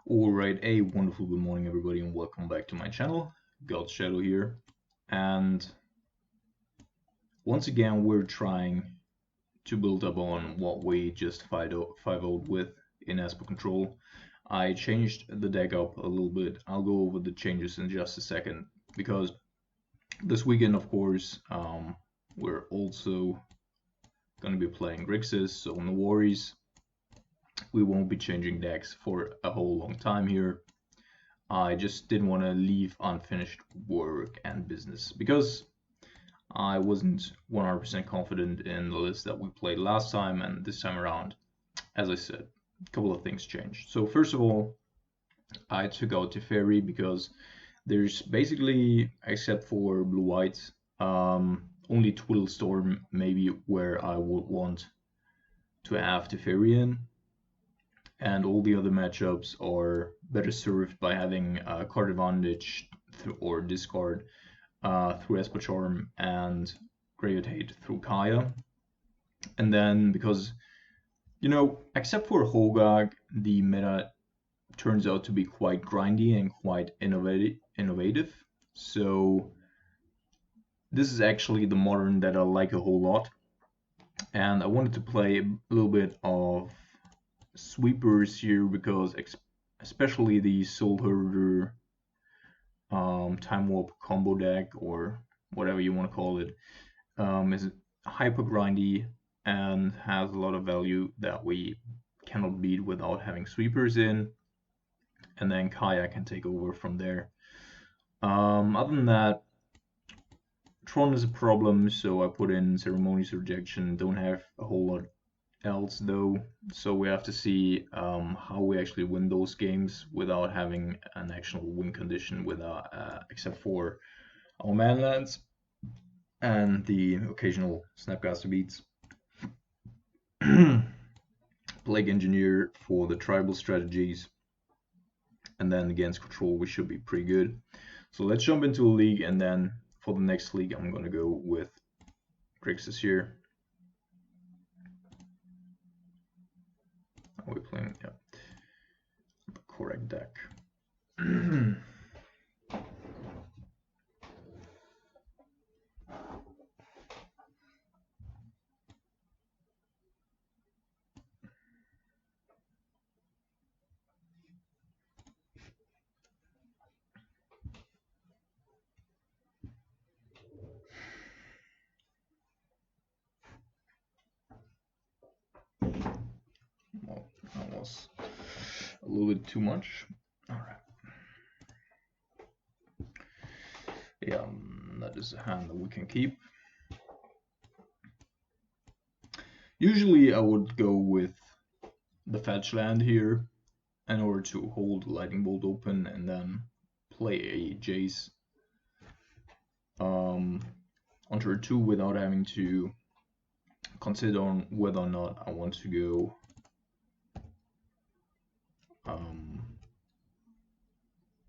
Alright, a wonderful good morning everybody and welcome back to my channel. God's Shadow here. And once again we're trying to build up on what we just 5-0'd with in Esper Control. I changed the deck up a little bit. I'll go over the changes in just a second because this weekend of course we're also going to be playing Grixis, so no worries. We won't be changing decks for a whole long time here. I just didn't want to leave unfinished work and business because I wasn't 100% confident in the list that we played last time, and this time around, as I said, a couple of things changed. So first of all, I took out Teferi because there's basically, except for blue-white, only Twiddlestorm maybe where I would want to have Teferi in, and all the other matchups are better served by having card advantage or discard through Esper Charm and Gravitate through Kaya. And then because, except for Hogak, the meta turns out to be quite grindy and quite innovative. So this is actually the modern that I like a whole lot. And I wanted to play a little bit of sweepers here because especially the Soul Herder Time Warp combo deck, or whatever you want to call it, is hyper grindy and has a lot of value that we cannot beat without having sweepers in, and then Kaya can take over from there. Other than that, Tron is a problem, so I put in Ceremonious Rejection. Don't have a whole lot else though, so we have to see how we actually win those games without having an actual win condition except for our manlands and the occasional Snapcaster beats. Plague Engineer for the tribal strategies, and then against control we should be pretty good. So let's jump into a league, and then for the next league I'm gonna go with Grixis here. Are we playing? Yeah, the correct deck. Well, that was a little bit too much. All right. Yeah, that is a hand that we can keep. Usually I would go with the fetch land here in order to hold Lightning Bolt open and then play a Jace on turn 2 without having to consider on whether or not I want to go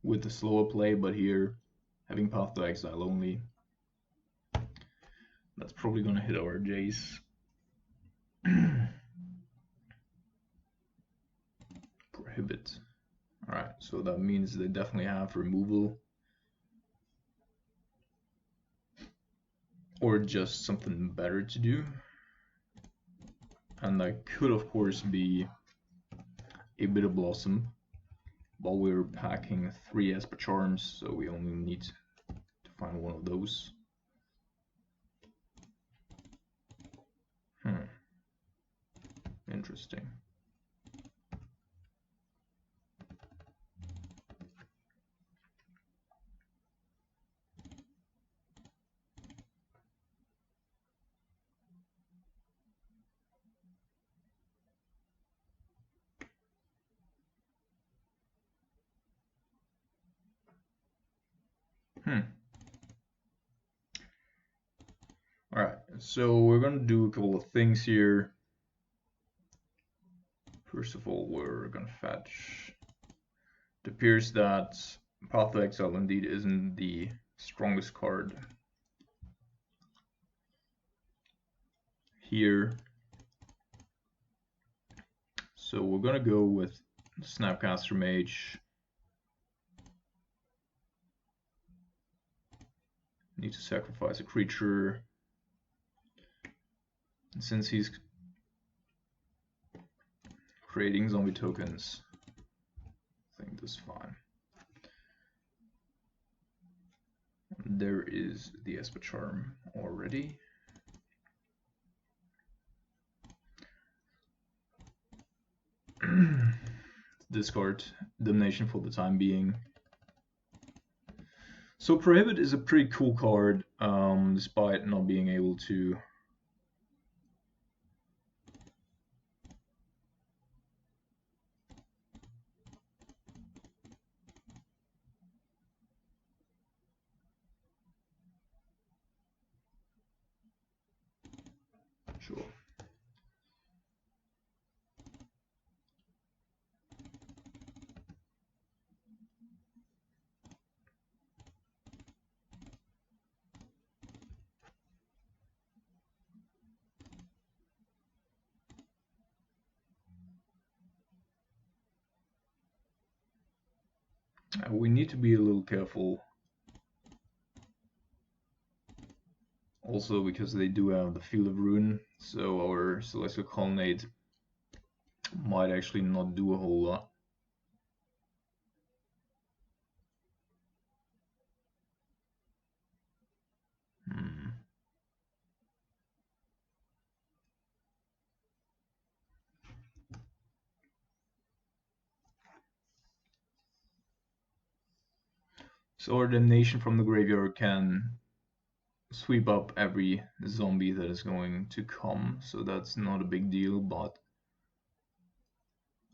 with the slower play, but here having Path to Exile only, that's probably gonna hit our Jace. Prohibit. Alright, so that means they definitely have removal. Or just something better to do. And that could of course be a Bitter Blossom. But we're packing 3 Esper Charms, so we only need to find one of those. Interesting. Alright, so we're gonna do a couple of things here. First of all, we're gonna fetch. It appears that Path to Exile indeed isn't the strongest card here. So we're gonna go with Snapcaster Mage. Need to sacrifice a creature. And since he's creating zombie tokens, I think this is fine. There is the Esper charm already. Discard Damnation for the time being. So Prohibit is a pretty cool card, despite not being able to sure. We need to be a little careful also because they do have the Field of Ruin, so our Celestial Colonnade might actually not do a whole lot. So our Damnation from the graveyard can sweep up every zombie that is going to come, so that's not a big deal, but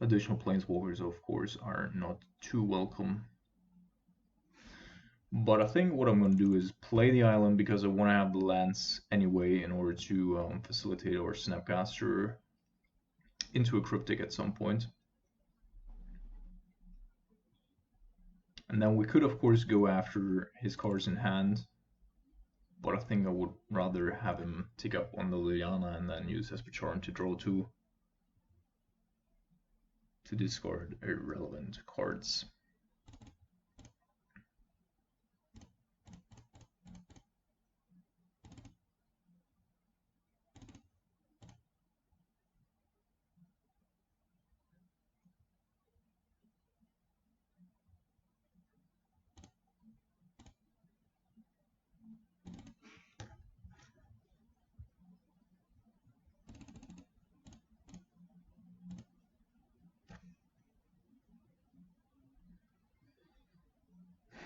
additional planeswalkers, of course, are not too welcome. But I think what I'm going to do is play the island because I want to have the lands anyway in order to facilitate our Snapcaster into a Cryptic at some point. And then we could, of course, go after his cards in hand, but I think I would rather have him take up on the Liliana and then use Esper Charm to draw 2 to discard irrelevant cards.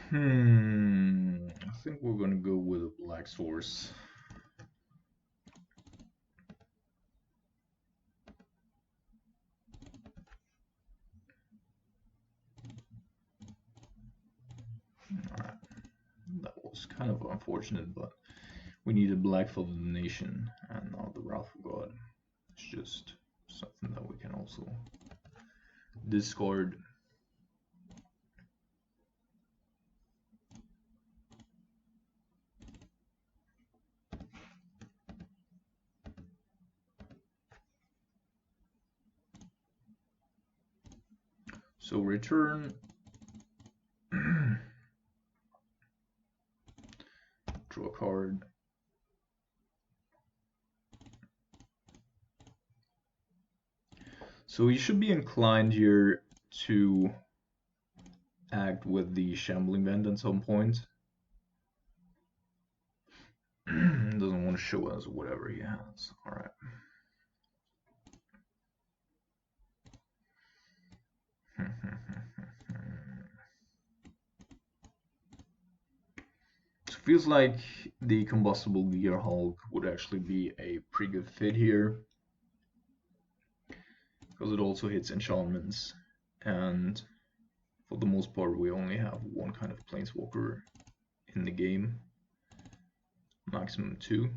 I think we're gonna go with a black source. Alright. That was kind of unfortunate, but we needed black for the nation and not the Wrath of God. It's just something that we can also discard. So return, draw a card. So you should be inclined here to act with the Shambling Band at some point. Doesn't want to show us whatever he has. Alright. So feels like the Combustible Gear Hulk would actually be a pretty good fit here, because it also hits enchantments, and for the most part we only have one kind of planeswalker in the game, maximum 2.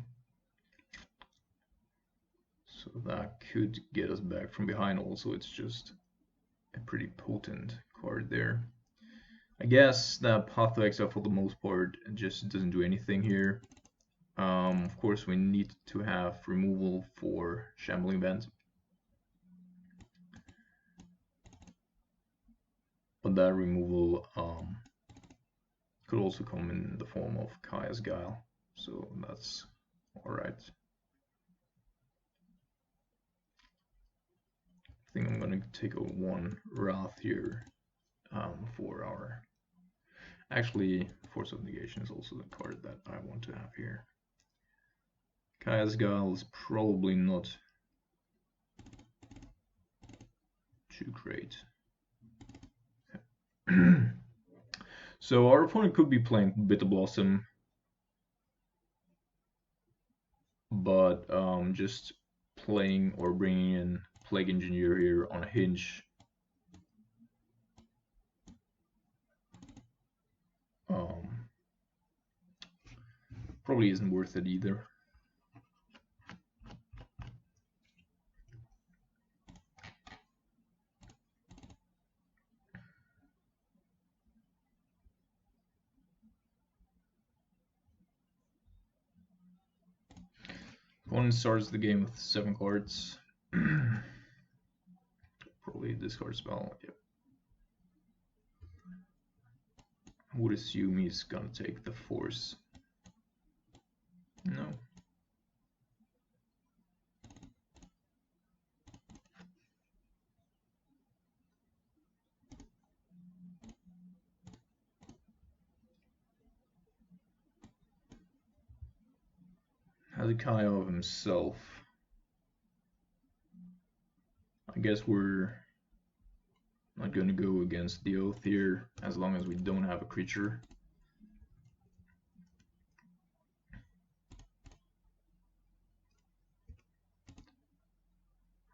So that could get us back from behind. Also, it's just a pretty potent card there. I guess that Path to Exile for the most part just doesn't do anything here. Of course, we need to have removal for Shambling Band. but that removal could also come in the form of Kaya's Guile, so that's alright. I think I'm gonna take a 1 Wrath here for our... Actually, Force of Negation is also the card that I want to have here. Kaya's Guile is probably not too great. So our opponent could be playing Bitter Blossom, but just playing or bringing in Plague Engineer here on a hinge probably isn't worth it either. Opponent starts the game with 7 cards. Probably discard spell, yep. I would assume he's gonna take the Force. No. Has a Kaya of himself. I guess we're not going to go against the Oath here as long as we don't have a creature.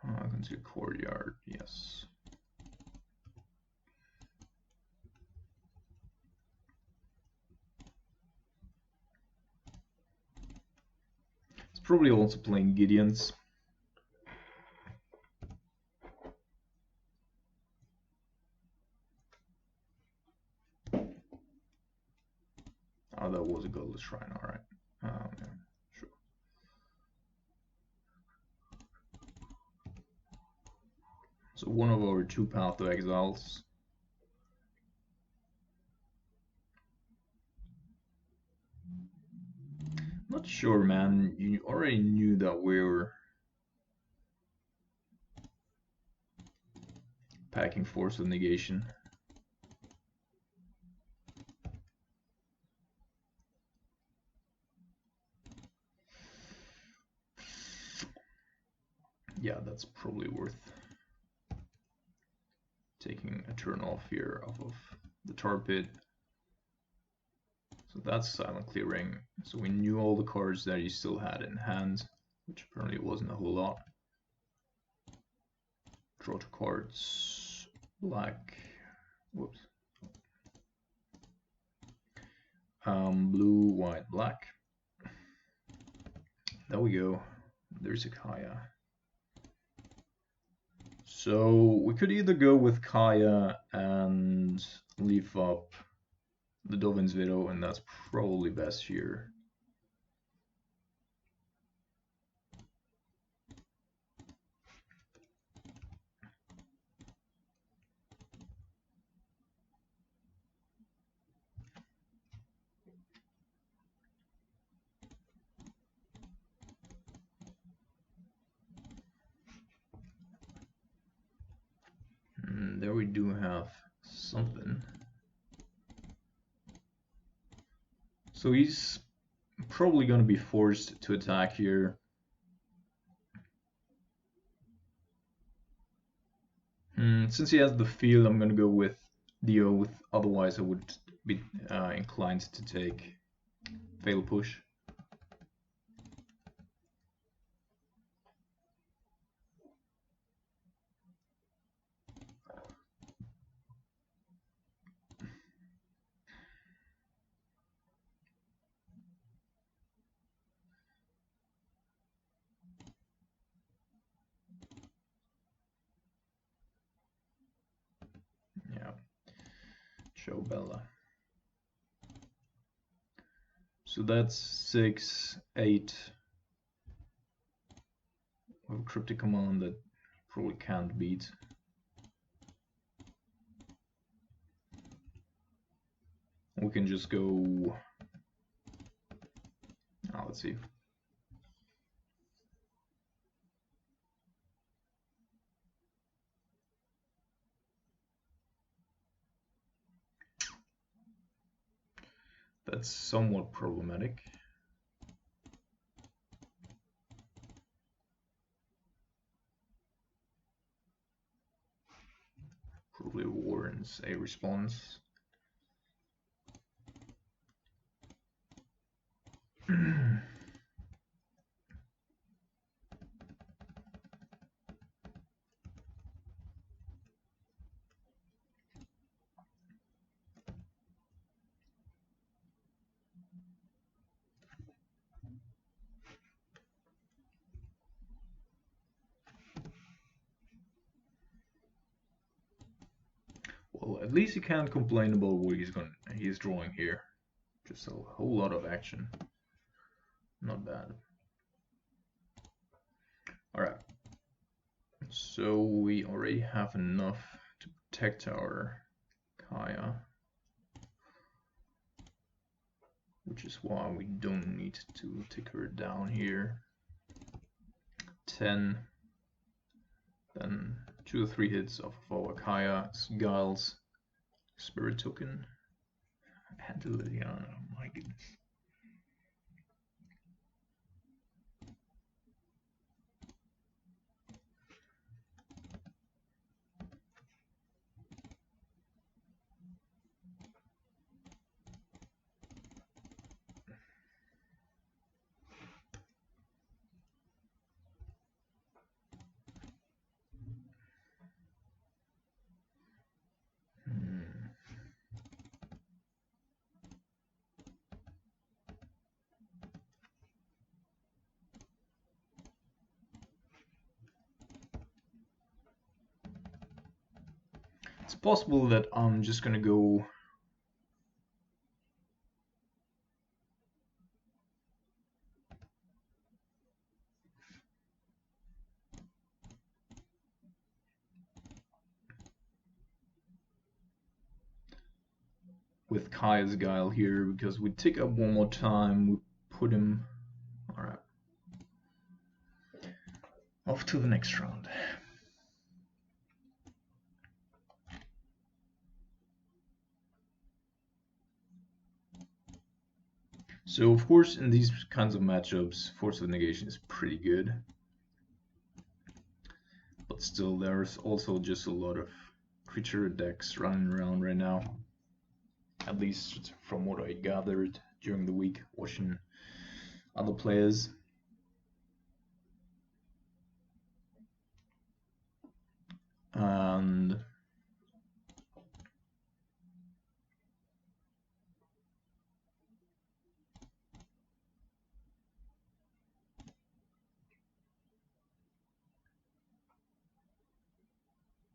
I can see a Courtyard, yes. It's probably also playing Gideons. Oh, that was a Godless Shrine, alright. Yeah, sure. So one of our 2 Path to Exiles. Not sure, man. You already knew that we were packing Force of Negation. Yeah, that's probably worth taking a turn off here off of the Tar Pit. So that's Silent Clearing. So we knew all the cards that he still had in hand, which apparently wasn't a whole lot. Draw 2 cards. Black. Whoops. Blue, white, black. There we go. There's a Kaya. So we could either go with Kaya and leaf up the Dovin's Widow, and that's probably best here. There we do have something. So he's probably going to be forced to attack here. Since he has the field, I'm going to go with the Oath. Otherwise, I would be inclined to take Fatal Push. Yeah, Show Bella. So that's 6, 8. With a Cryptic Command that probably can't beat. we can just go. Let's see. That's somewhat problematic. Probably warrants a response. Well, at least he can't complain about what he's drawing here. Just a whole lot of action. Not bad. Alright. So we already have enough to protect our Kaya. Which is why we don't need to take her down here. 10. Then 2 or 3 hits off of our Kaya, Giles, Spirit Token. Handle it, yeah, oh my goodness. It's possible that I'm just gonna go with Kaya's Guile here because we tick up one more time, we put him. Alright. Off to the next round. So of course in these kinds of matchups, Force of Negation is pretty good. But still there's also just a lot of creature decks running around right now. At least from what I gathered during the week watching other players. And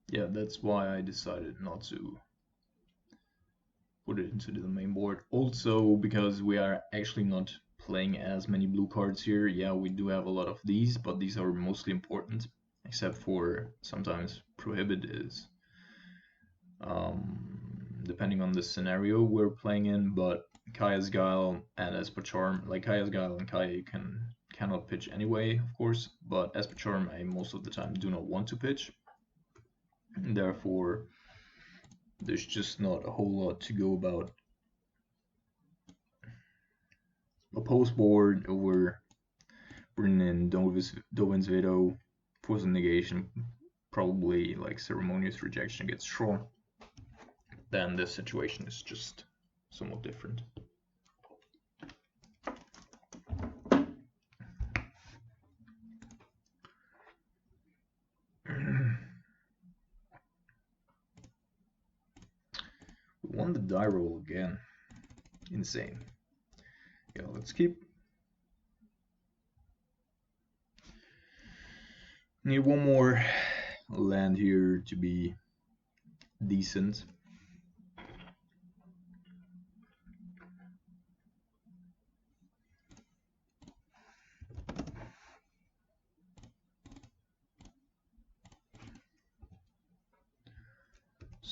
yeah, that's why I decided not to put it into the main board. Also because we are actually not playing as many blue cards here. Yeah, we do have a lot of these, but these are mostly important, except for sometimes Prohibit is depending on the scenario we're playing in, but Kaya's Guile and Esper Charm, like Kaya's Guile and Kaya you cannot pitch anyway, of course, but Esper Charm I most of the time do not want to pitch. And therefore there's just not a whole lot to go about. A post board over bringing in Dovin's Veto, Force of Negation, probably like Ceremonious Rejection gets drawn, then the situation is just somewhat different. We won the die roll again. Insane. Yeah, let's keep. Need one more land here to be decent.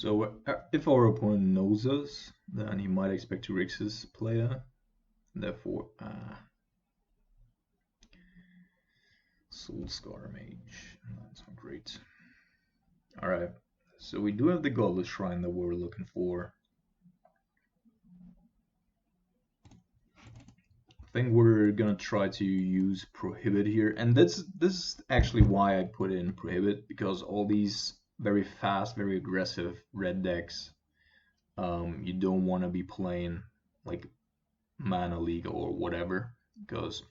So if our opponent knows us, then he might expect to risk his player. Therefore, Soul Scar Mage. That's not great. Alright, so we do have the Godless Shrine that we're looking for. I think we're gonna try to use Prohibit here, and this is actually why I put in Prohibit, because all these very fast, very aggressive red decks, you don't want to be playing like Mana League or whatever, because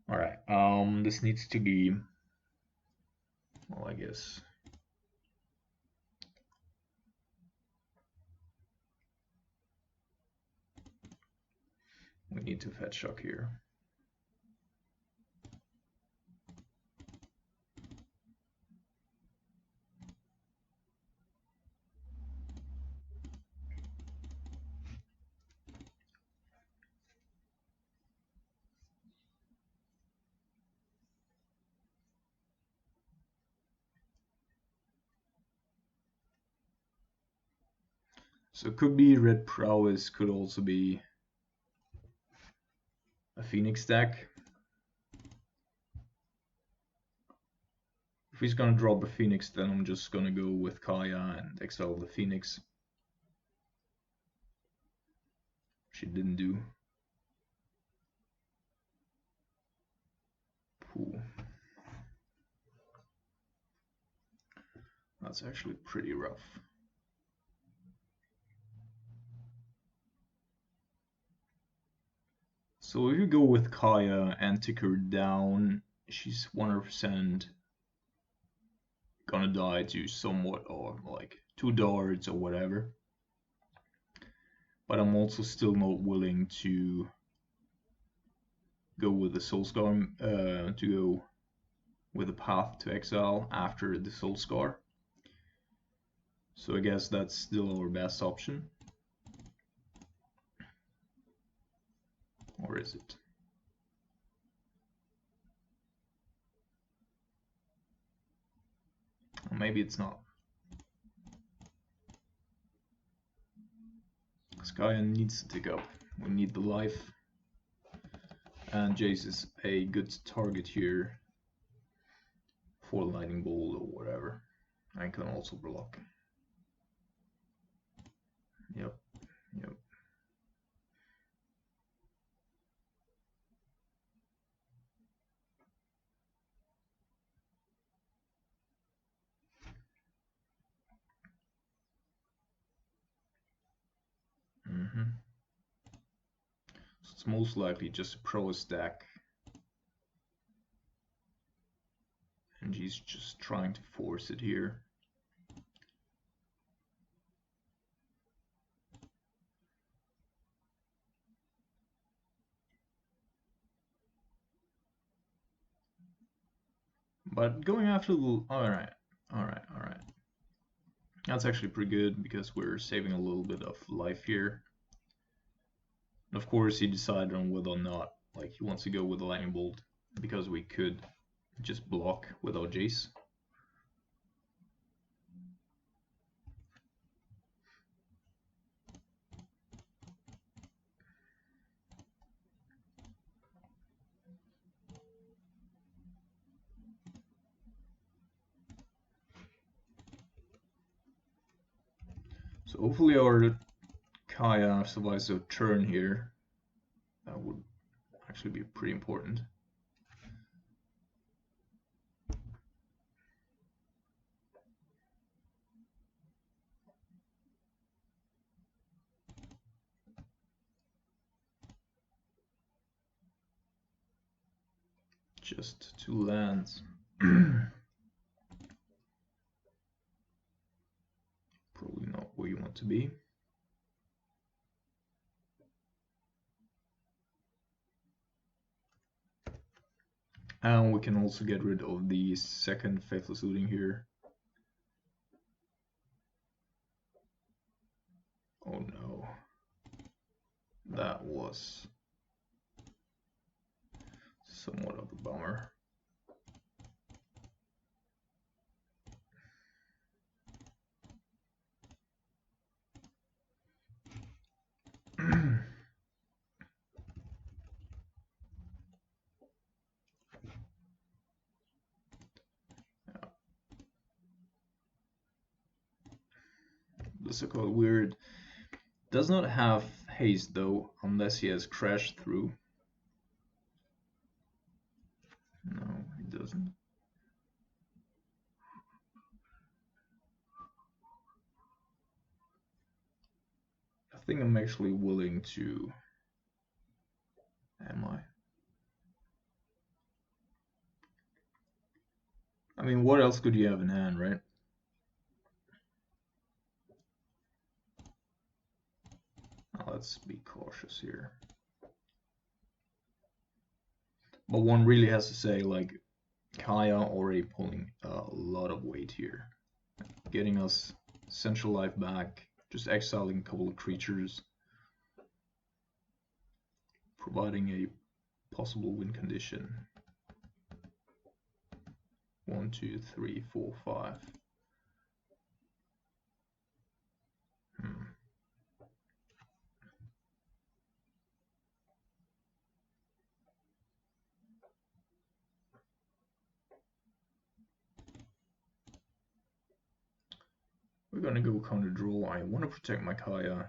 alright, this needs to be, well, I guess we need to fetch shock here. So it could be Red Prowess, could also be a Phoenix deck. If he's gonna drop a Phoenix, then I'm just gonna go with Kaya and exile the Phoenix. She didn't do. Pooh. That's actually pretty rough. So if you go with Kaya and tick her down, she's 100% gonna die to somewhat, or like 2 darts or whatever. But I'm also still not willing to go with the Soul Scar, to go with a path to exile after the Soul Scar. So I guess that's still our best option. Or is it? Or maybe it's not. Skya needs to tick up. We need the life. And Jace is a good target here for Lightning Bolt or whatever. I can also block. Yep, yep. So it's most likely just a pro stack. And he's just trying to force it here. But going after the... Alright. That's actually pretty good because we're saving a little bit of life here. And of course he decided on whether or not like he wants to go with the Lightning Bolt, because we could just block without Jace. So hopefully our Kaya survives a turn here. That would actually be pretty important. Just 2 lands. Probably not where you want to be. And we can also get rid of the second Faithless Looting here. Oh no. That was somewhat of a bummer. so-called weird. Does not have haste though, unless he has crashed through. No, he doesn't. I think I'm actually willing to... Am I? I mean, what else could you have in hand, right? Now let's be cautious here. But one really has to say, like, Kaya already pulling a lot of weight here. Getting us Central Life back, just exiling a couple of creatures, providing a possible win condition. 1, 2, 3, 4, 5. We're gonna go counter draw. I want to protect my Kaya.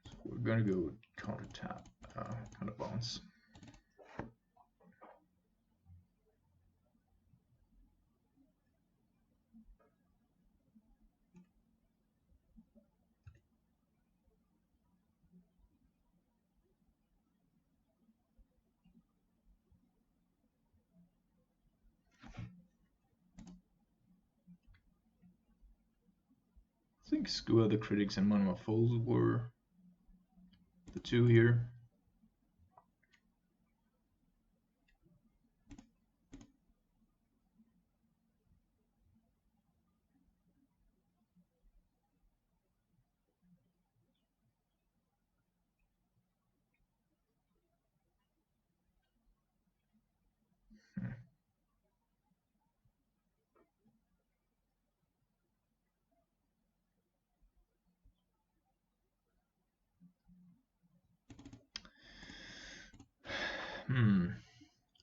So we're gonna go counter tap, kind of bounce. I think Skua the Critics and Manuma Foes were the two here.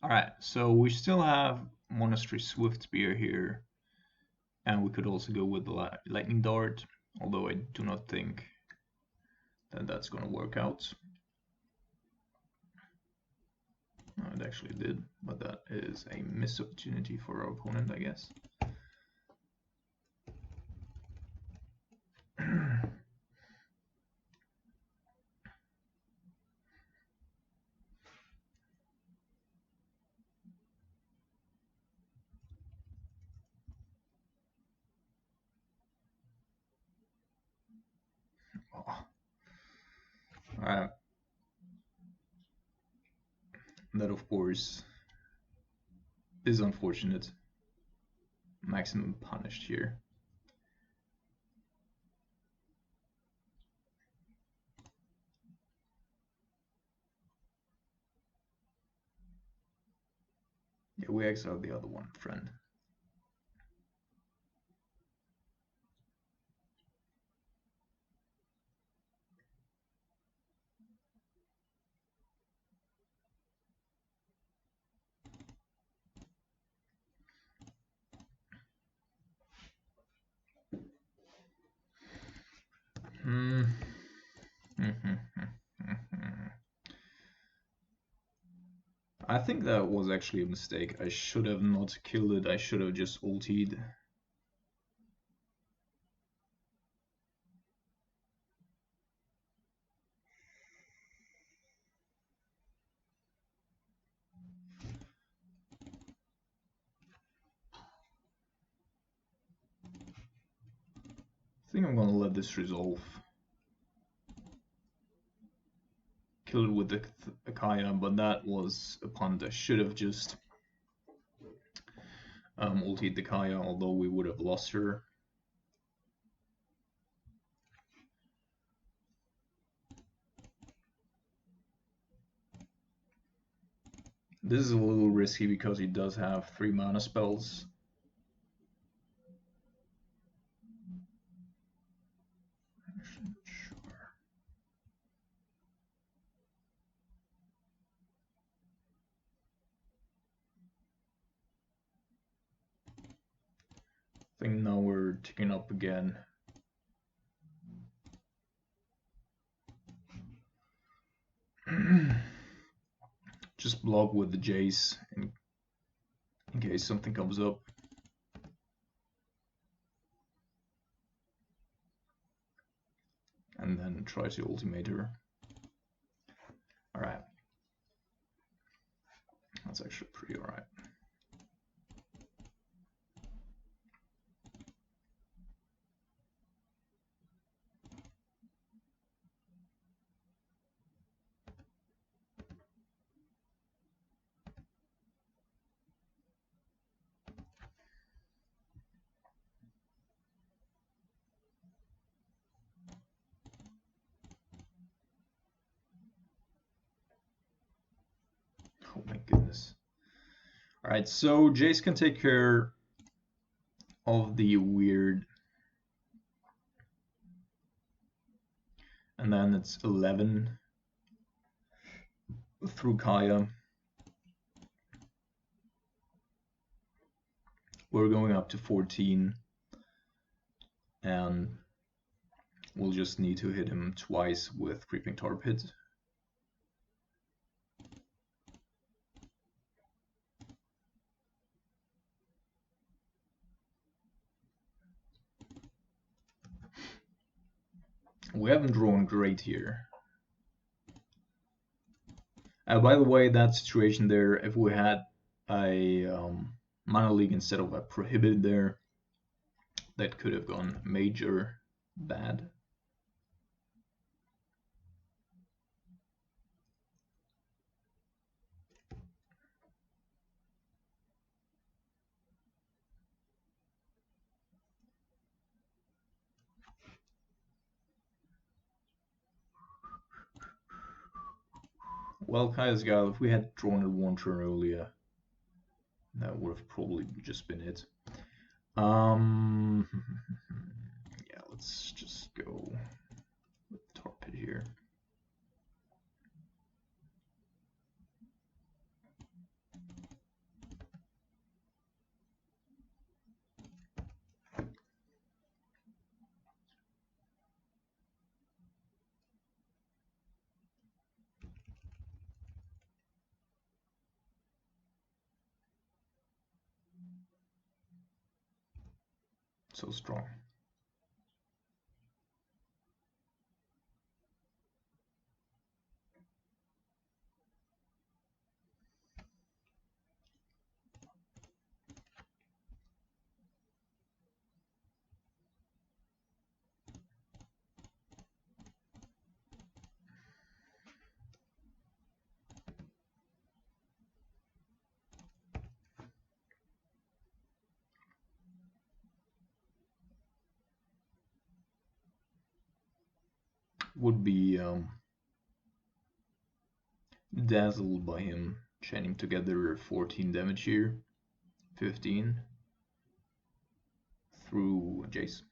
Alright, so we still have Monastery Swiftspear here, and we could also go with the Lightning Dart, although I do not think that that's going to work out. No, it actually did, but that is a missed opportunity for our opponent, I guess. Alright. That, of course, is unfortunate. Maximum punished here. Yeah, we exiled the other one, friend. I think that was actually a mistake. I should have not killed it. I should have just ultied. I think I'm gonna let this resolve. Kill it with the Akaya, but that was a punt. I should have just ultied the Kaya, although we would have lost her. This is a little risky because he does have 3 mana spells. think now we're ticking up again. Just block with the Jace in case something comes up. And then try to ultimate her. Alright. That's actually pretty alright. Oh my goodness. Alright, so Jace can take care of the weird. And then it's 11 through Kaya. We're going up to 14. And we'll just need to hit him twice with Creeping Tar Pit. We haven't drawn great here. By the way, that situation there, if we had a Mana League instead of a Prohibited there, that could have gone major bad. Well, Kaya's Guile, if we had drawn it one turn earlier, that would have probably just been it. Yeah, let's just go with Tar Pit here. So strong. Would be dazzled by him chaining together 14 damage here, 15 through Jace.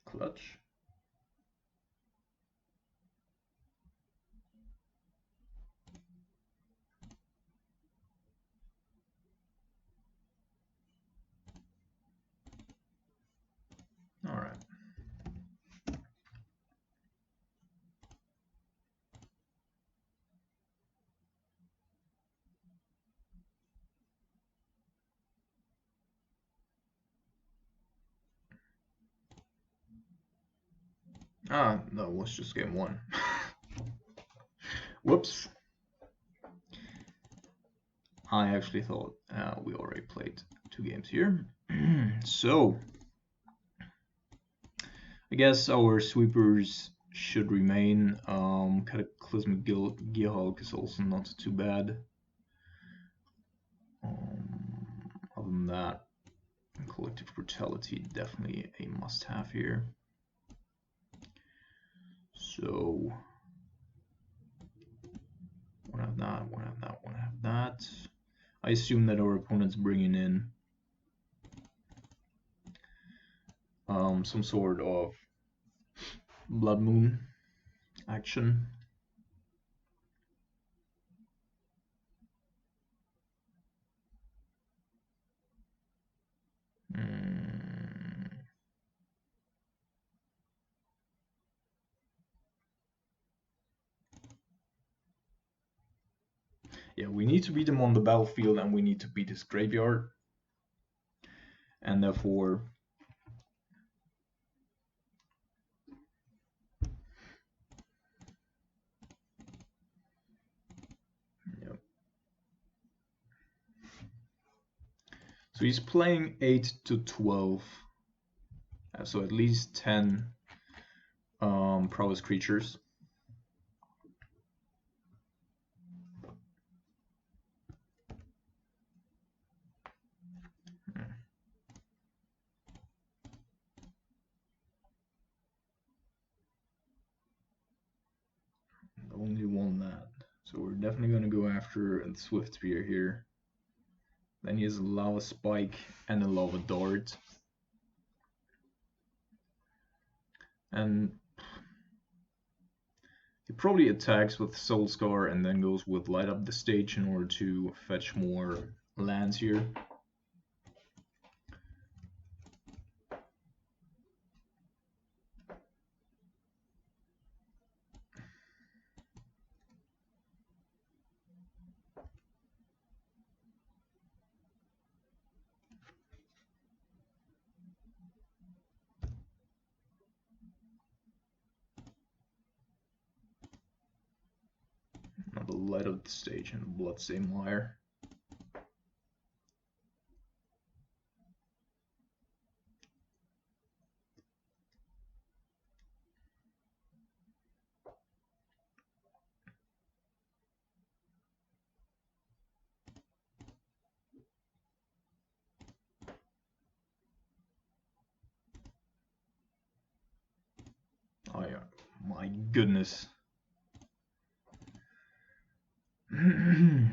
Clutch. All right. Ah, that was just game one. Whoops. I actually thought we already played 2 games here. So, I guess our sweepers should remain. Cataclysmic Gearhulk is also not too bad. Other than that, collective brutality definitely a must-have here. So one have that, one have that, one have that. I assume that our opponent's bringing in some sort of Blood Moon action. Yeah, we need to beat him on the battlefield and we need to beat his graveyard. And therefore, yep. So he's playing 8 to 12. So at least 10 prowess creatures. Only one that. So we're definitely going to go after the Swift Spear here. Then he has a Lava Spike and a Lava Dart. And he probably attacks with Soul Scar and then goes with Light Up the Stage in order to fetch more lands here. Another Light Up the Stage and Bloodstained Mire. Oh yeah, my goodness.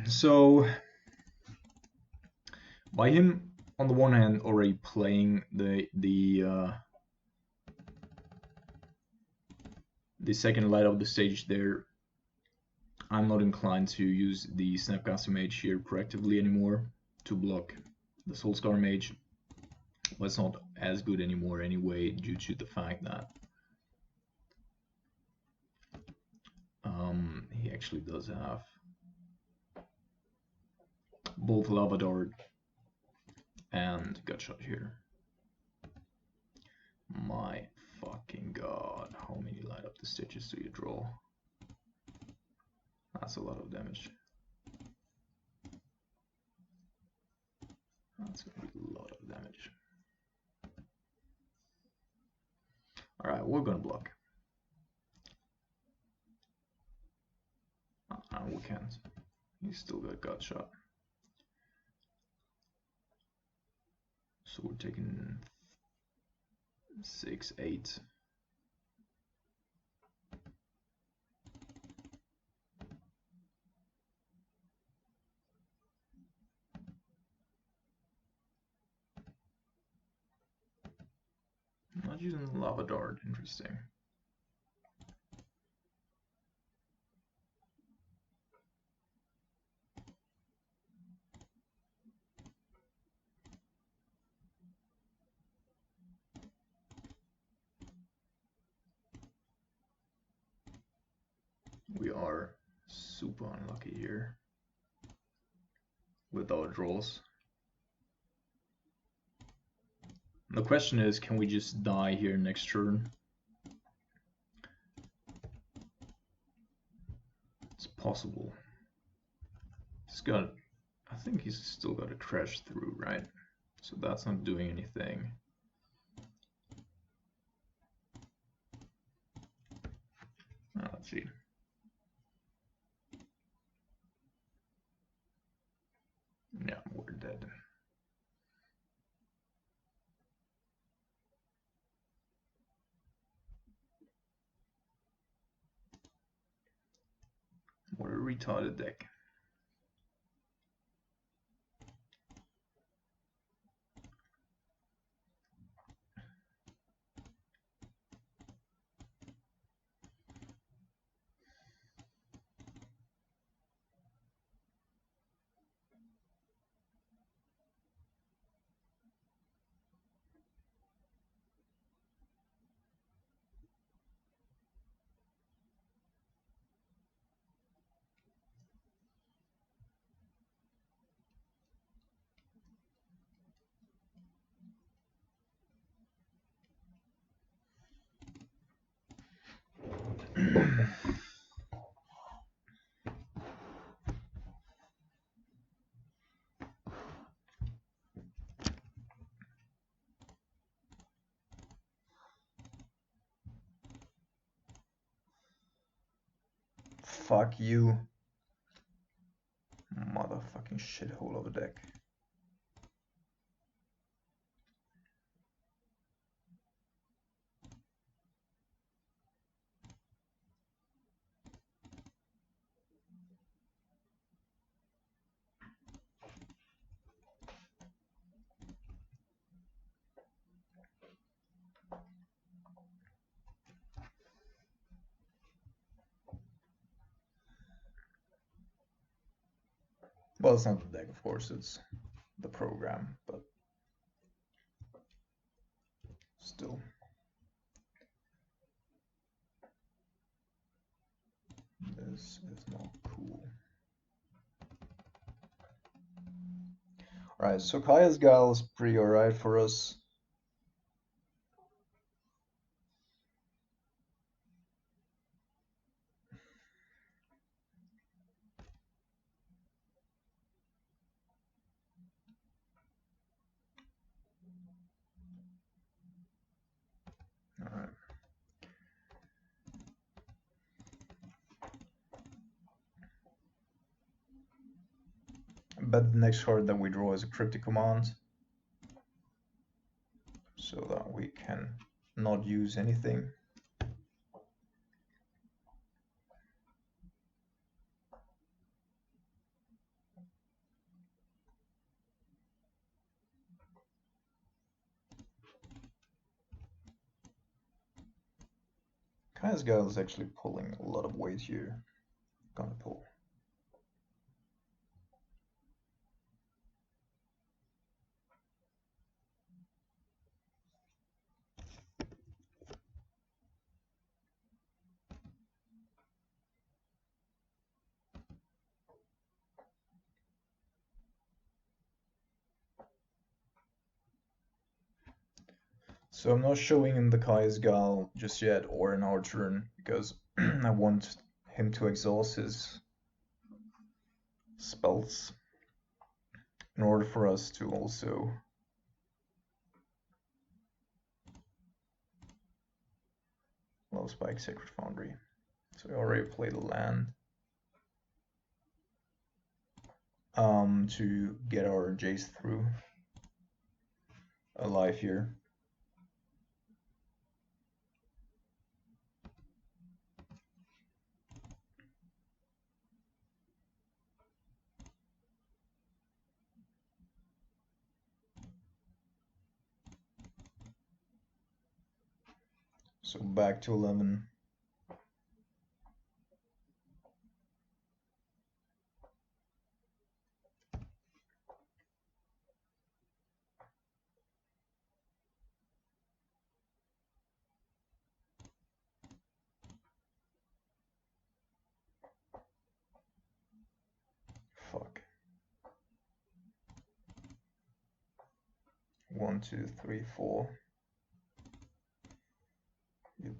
So, by him, on the one hand, already playing the second Light Up the Stage there, I'm not inclined to use the Snapcaster Mage here proactively anymore to block the Soulscar Mage. But it's not as good anymore anyway, due to the fact that he actually does have both Lava Dart and Gutshot here. My fucking god, how many Light Up the Stages do you draw? That's a lot of damage. That's gonna be a lot of damage. Alright, we're gonna block. We can't. He's still got Gutshot. So we're taking 6, 8. Not using the Lava Dart, interesting. We are super unlucky here with our draws. The question is, can we just die here next turn? It's possible. He's got, I think he's still got a crash through, right? So that's not doing anything. Let's see. Yeah, we're dead. retarded deck. Fuck you. Motherfucking shithole of a deck. Well, it's not the deck, of course, it's the program, but still. This is not cool. Alright, so Kaya's Guile is pretty alright for us. Alright. But the next card that we draw is a cryptic command, so that we can not use anything. Kaya's Guile is actually pulling a lot of weight here. Gonna pull. So I'm not showing him the Kaya's Guile just yet or in our turn because I want him to exhaust his spells in order for us to also Low Spike Sacred Foundry. So we already played a land to get our Jace through alive here. So back to 11. Fuck. 1, 2, 3, 4. Yep.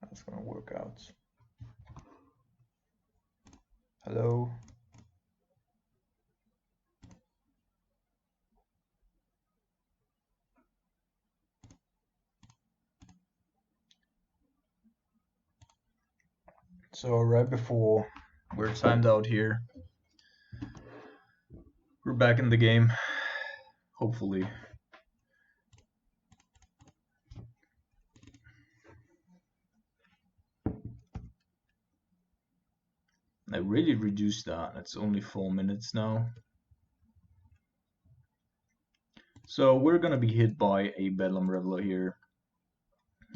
That's gonna work out. Hello? So right before we're timed out here, we're back in the game, hopefully. I really reduced that. It's only 4 minutes now. So we're gonna be hit by a Bedlam Reveler here,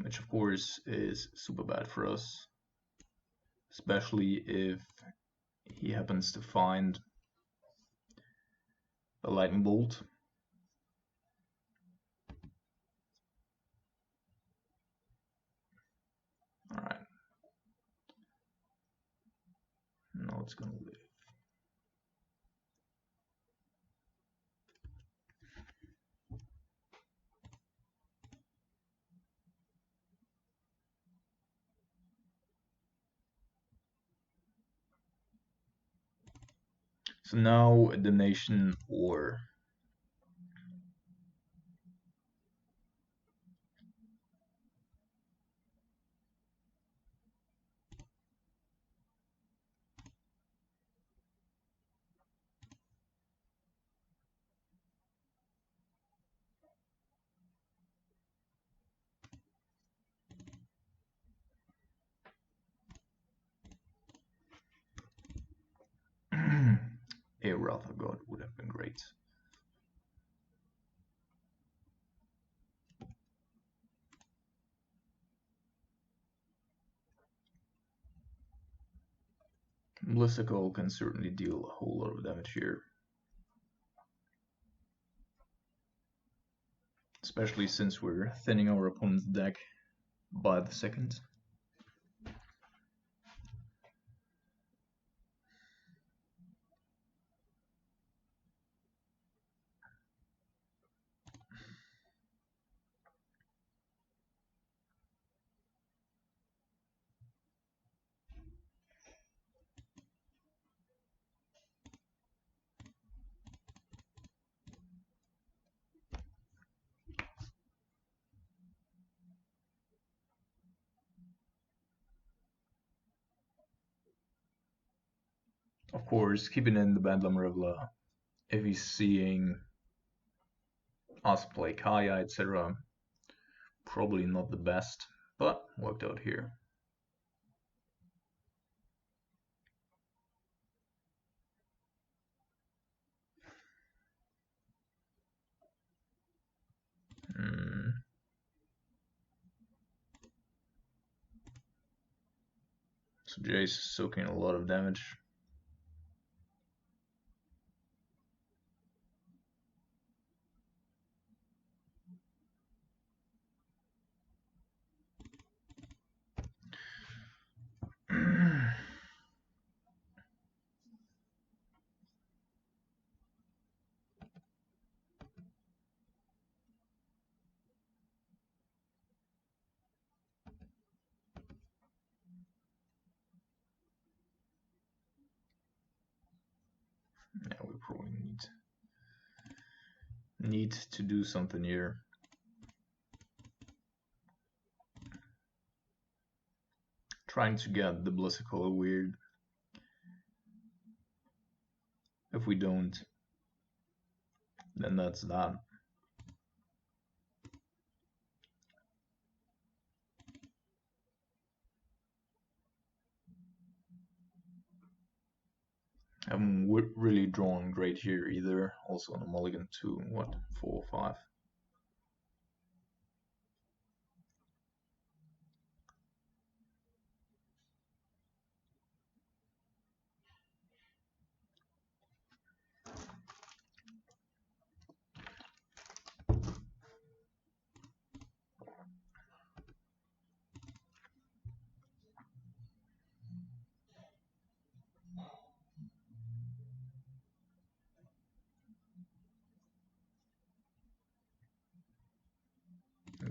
which of course is super bad for us, especially if he happens to find a lightning bolt. Alright. Now it's gonna live. So now a damnation or a Wrath of God would have been great. Blissicle can certainly deal a whole lot of damage here. Especially since we're thinning our opponent's deck by the second. Of course, keeping in the Bedlam Reveler, if he's seeing us play Kaya, etc., probably not the best, but worked out here. So Jace is soaking a lot of damage. Yeah, we probably need to do something here. Trying to get the Blissicle weird. If we don't, then that's that. I haven't really drawn great here either. Also on a mulligan to what, 4 or 5.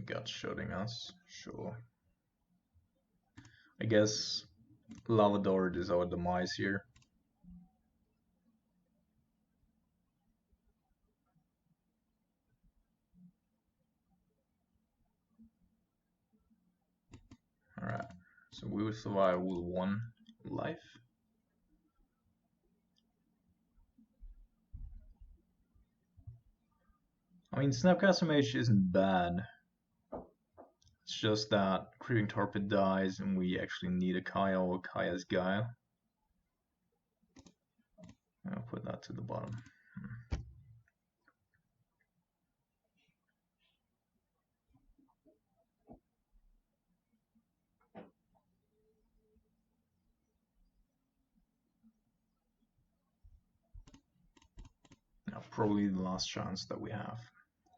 Gut shooting us, sure. I guess Lavadord is our demise here. Alright, so we will survive with 1 life. I mean, Snapcaster Mage isn't bad. It's just that Creeping Torpid dies and we actually need a Kaya or Kaya's Gaia. that to the bottom. Now, probably the last chance that we have.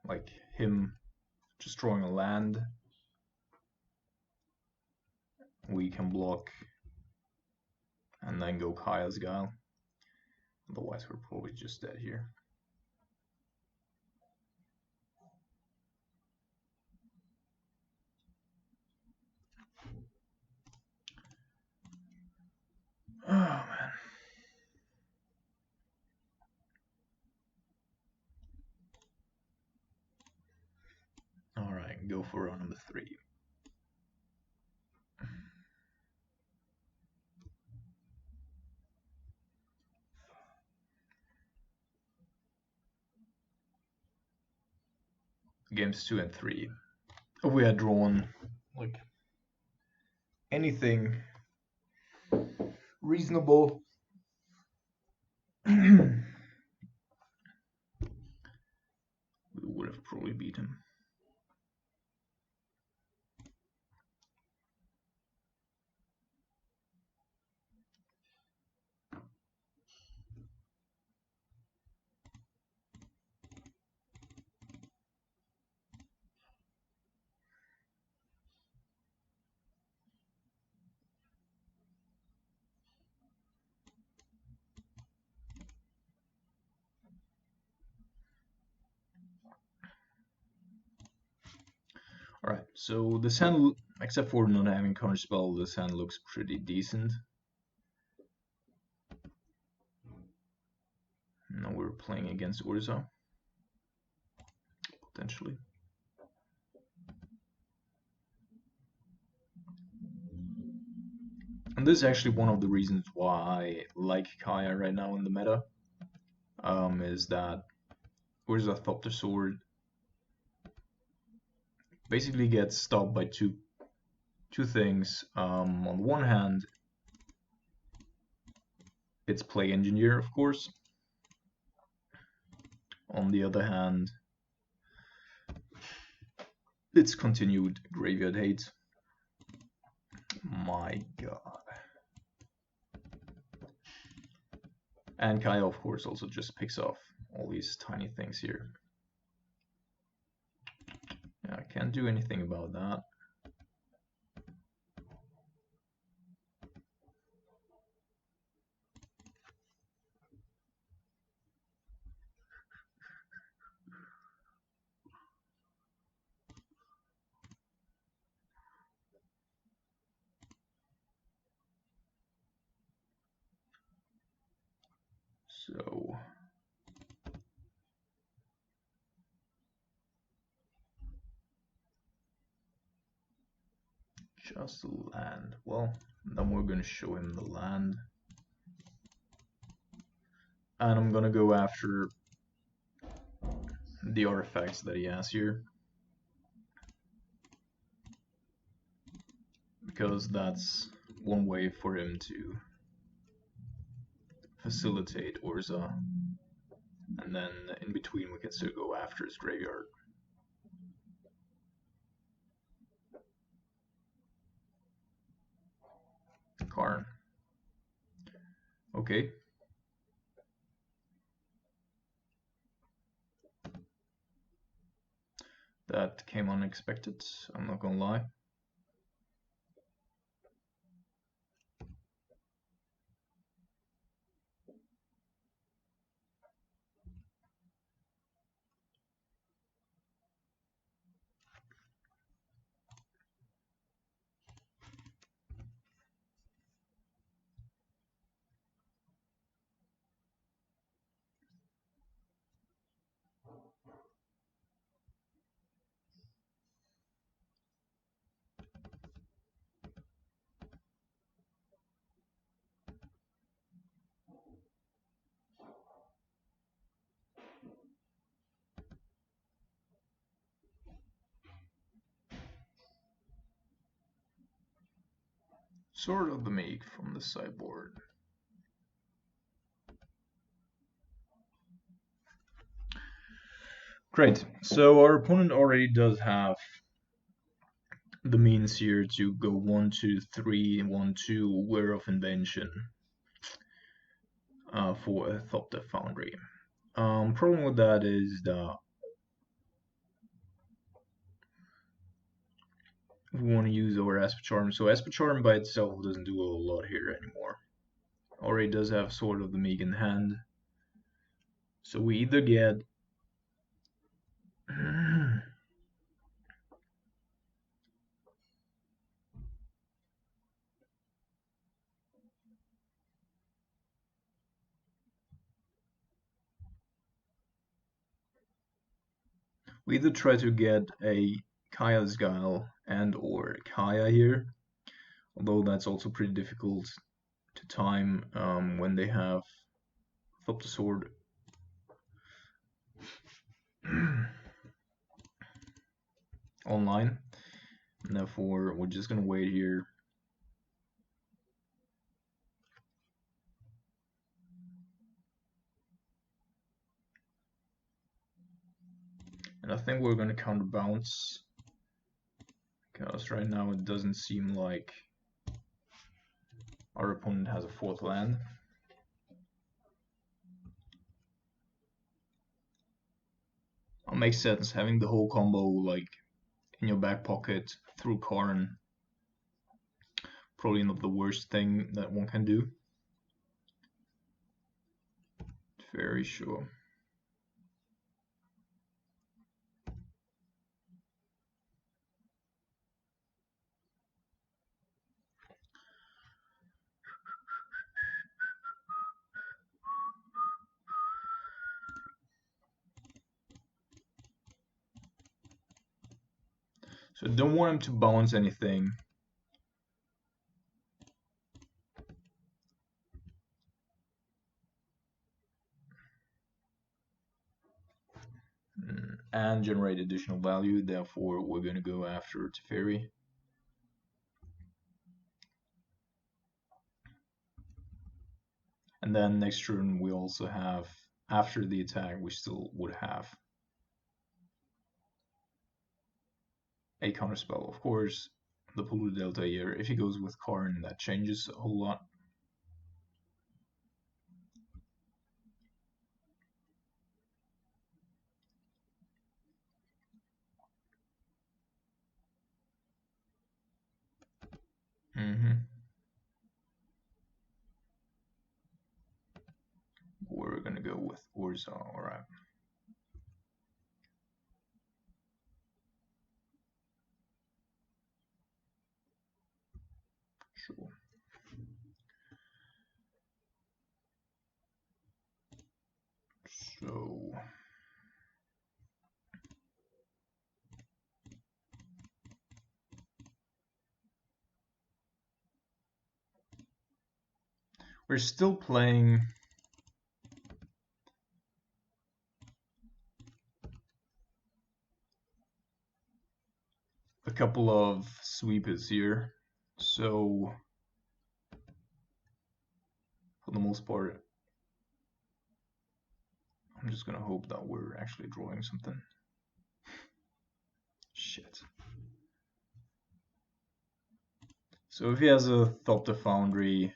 Like him just drawing a land. We can block and then go Kaya's Guile. Otherwise, we're probably just dead here. Oh, man. Alright, go for round number 3. Games 2 and 3. If we had drawn like anything reasonable, we would have probably beat him. Alright, so this hand, except for not having counterspell, this hand looks pretty decent. Now we're playing against Urza, potentially. And this is actually one of the reasons why I like Kaya right now in the meta, is that Urza Thopter Sword basically gets stopped by two things. On the one hand, it's Plague Engineer, of course. On the other hand, it's continued Graveyard Hate. My god. And Kaya, of course, also just picks off all these tiny things here. Yeah, I can't do anything about that. So just a land. Well, then we're gonna show him the land. And I'm gonna go after the artifacts that he has here, because that's one way for him to facilitate Urza, and then in between we can still go after his graveyard. Karn. Okay. That came unexpected, I'm not gonna lie. Sword of the Meek from the sideboard. Great. So our opponent already does have the means here to go 1, 2, 3, 1, 2, Ware of Invention for a Thopter Foundry. Problem with that is that we want to use our Esper Charm. So Esper Charm by itself doesn't do a lot here anymore. Already does have Sword of the Meek in hand. So we either get we either try to get a Kaya's Guile and or Kaya here, although that's also pretty difficult to time when they have Thopter Sword online. And therefore, we're just gonna wait here. And I think we're gonna counterbounce, because right now it doesn't seem like our opponent has a fourth land. It makes sense having the whole combo like in your back pocket through Karn. Probably not the worst thing that one can do. Very sure. So don't want him to bounce anything. And generate additional value, therefore we're going to go after Teferi. And then next turn we also have, after the attack, we still would have a counterspell. Of course, the Polluted Delta here, if he goes with Karn, that changes a whole lot. We're gonna go with Urza, alright. Sure. So we're still playing a couple of sweepers here. So for the most part, I'm just gonna hope that we're actually drawing something. Shit. So if he has a Thopter Foundry,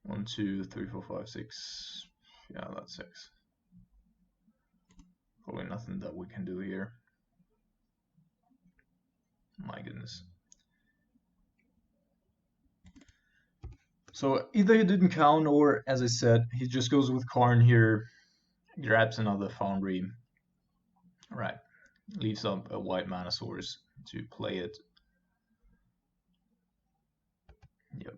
one, two, three, four, five, six. Yeah, that's 6. Probably nothing that we can do here. My goodness. So either he didn't count, or as I said, he just goes with Karn here, grabs another Foundry. Right. Leaves up a white mana source to play it. Yep.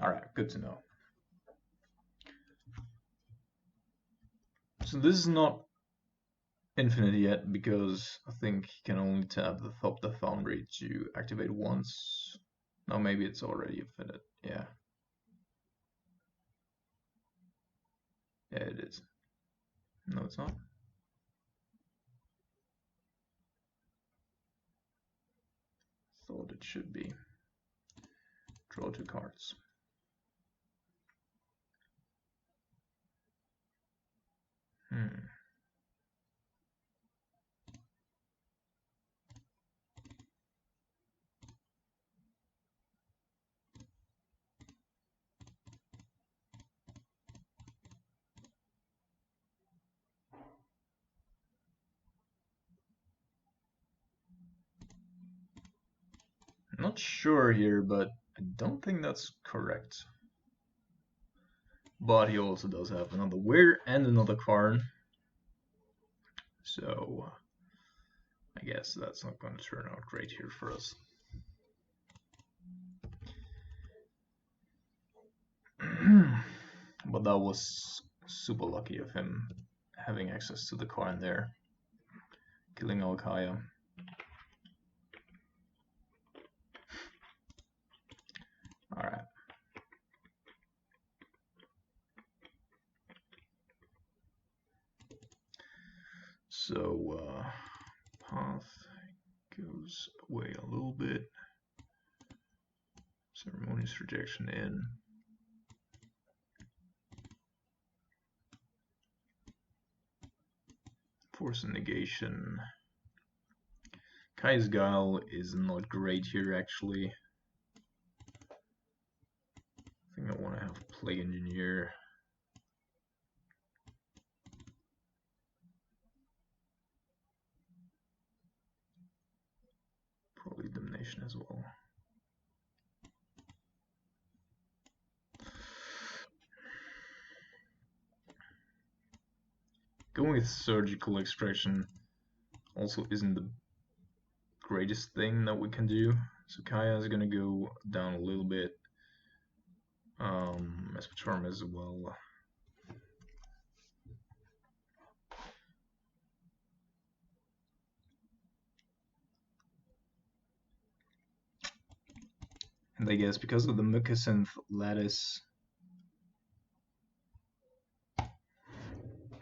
Alright, good to know. So this is not infinite yet, because I think he can only tap the Thopter Foundry to activate once. No, maybe it's already infinite. Yeah. Yeah, it is. No, it's not. thought it should be. Draw 2 cards. Not sure here, but I don't think that's correct. But he also does have another weir and another card. So I guess that's not going to turn out great here for us. But that was super lucky of him having access to the card there, killing Alkaya. Alright. So path goes away a little bit. Ceremonious rejection in. Force and negation. Kai's Guile is not great here actually. I think I want to have Plague Engineer. Probably Damnation as well. Going with Surgical Extraction also isn't the greatest thing that we can do. So Kaya is gonna go down a little bit. Esper Charm as well. And I guess because of the Mukasynth Lattice,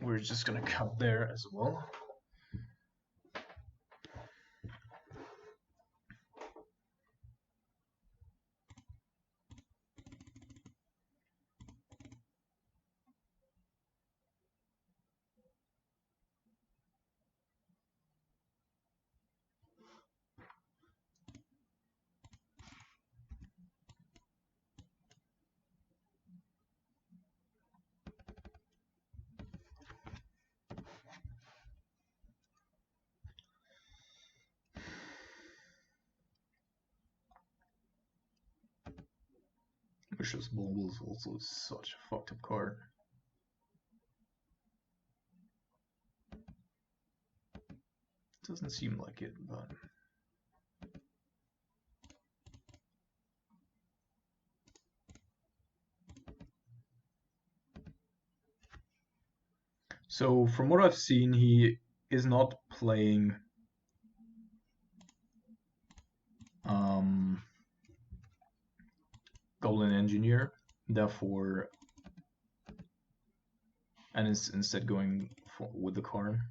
we're just gonna cut there as well. Vicious Bulb is also such a fucked up card. Doesn't seem like it, but so from what I've seen, he is not playing Goblin Engineer, therefore, and is instead going with the Karn.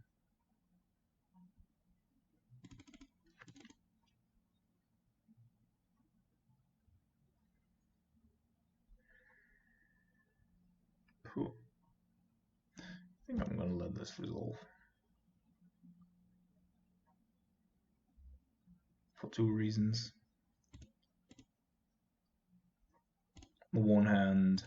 Cool. I think I'm gonna let this resolve. For 2 reasons. On the one hand,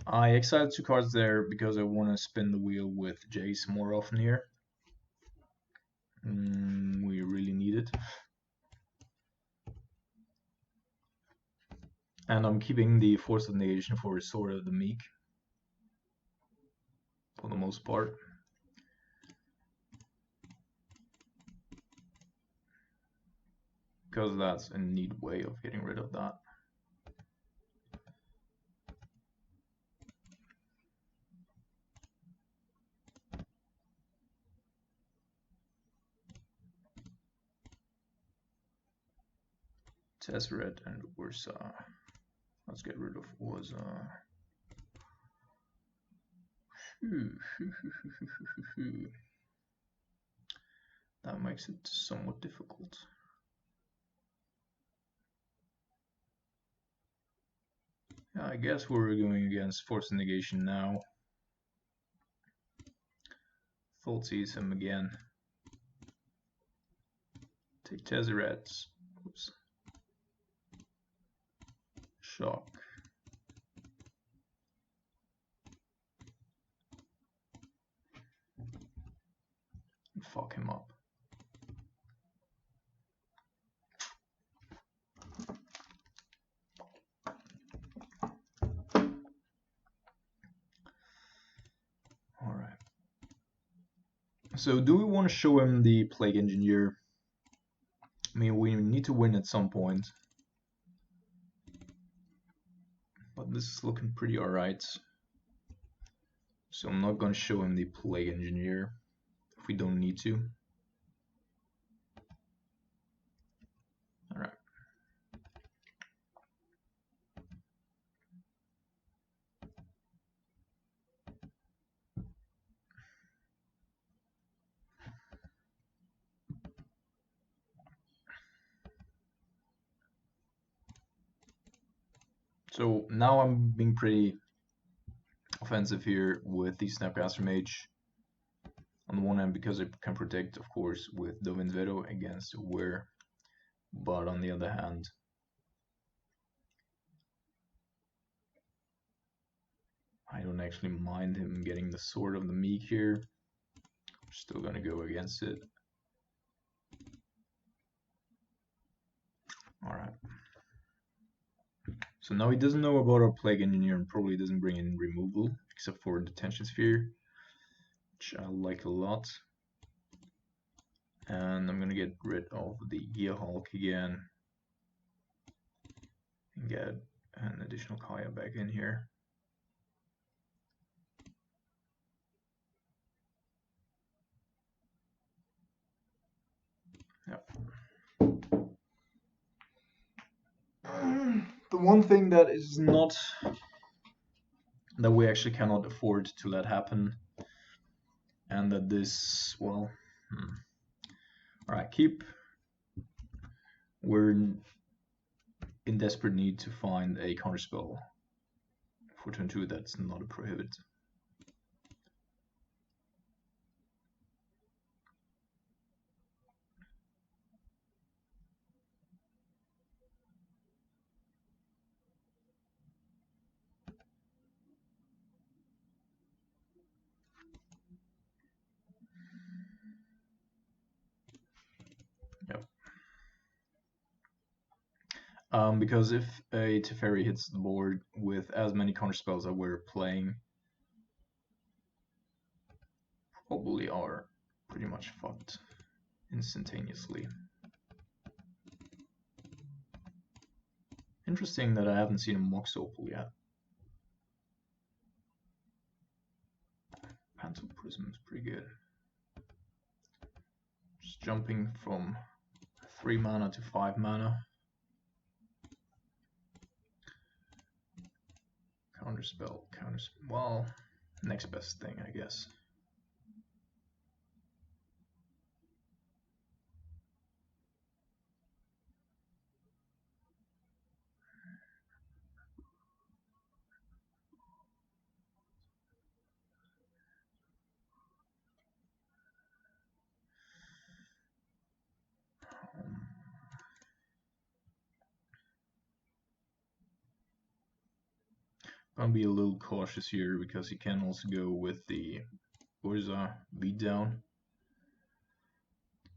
I exiled 2 cards there because I want to spin the wheel with Jace more often here. We really need it. And I'm keeping the Force of Negation for Sword of the Meek. For the most part. Because that's a neat way of getting rid of that. Tesseret, and where's let's get rid of was that makes it somewhat difficult. Yeah, I guess we're going against force negation now. Full sees him again. Take Tesseract. Oops. Shock. And fuck him up. Alright. So do we want to show him the Plague Engineer? I mean, we need to win at some point. But this is looking pretty alright. So I'm not going to show him the Plague Engineer if we don't need to. Alright. So now I'm being pretty offensive here with the Snapcaster Mage. On the one hand, because it can protect, of course, with Dovin's Veto against Wear, but on the other hand, I don't actually mind him getting the Sword of the Meek here. I'm still gonna go against it. Alright. So now he doesn't know about our Plague Engineer and probably doesn't bring in removal, except for Detention Sphere, which I like a lot. And I'm gonna get rid of the Gear Hulk again and get an additional Kaya back in here. Yep. The one thing that is not, that we actually cannot afford to let happen, and that this, well, alright, keep. We're in desperate need to find a counterspell for turn 2 that's not a prohibit. Yep. Because if a Teferi hits the board with as many counterspells that we're playing, probably are pretty much fucked instantaneously. Interesting that I haven't seen a Mox Opal yet. Phantom Prism is pretty good. Just jumping from 3 mana to 5 mana. Counterspell, well, next best thing, I guess. Gonna be a little cautious here because he can also go with the Urza beat down.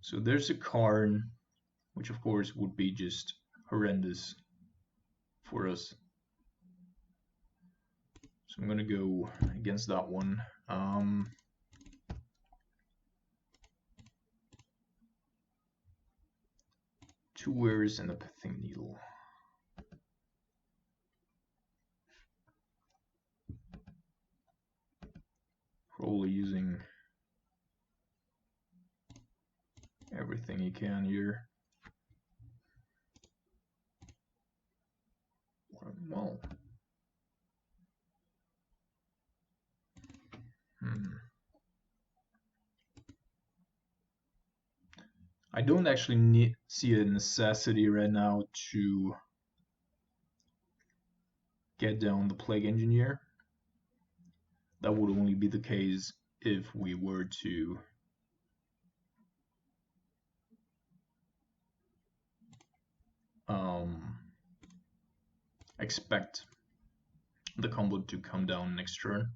So there's a Karn, which of course would be just horrendous for us. So I'm gonna go against that one. Two Wares and a Pithing Needle. Probably using everything he can here. Well, I don't actually see a necessity right now to get down the Plague Engineer. That would only be the case if we were to expect the combo to come down next turn.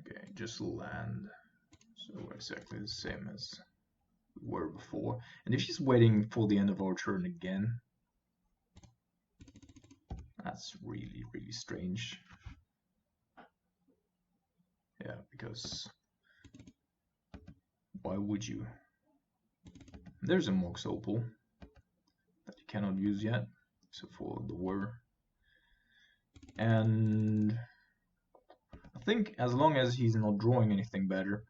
Okay, just land. So exactly the same as we were before. And if she's waiting for the end of our turn again, that's really, really strange. Yeah, because why would you? There's a Mox Opal that you cannot use yet, except for the Whir. And I think as long as he's not drawing anything better,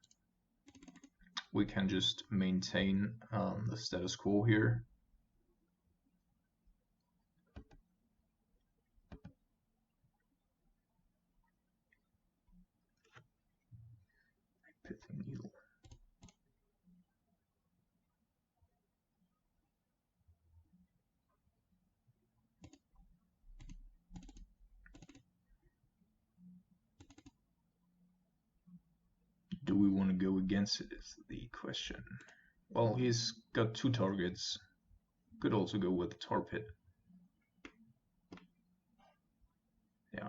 we can just maintain the status quo here. Pithing Needle. Do we want to go against it is the question. Well, he's got 2 targets. Could also go with Tar Pit. Yeah.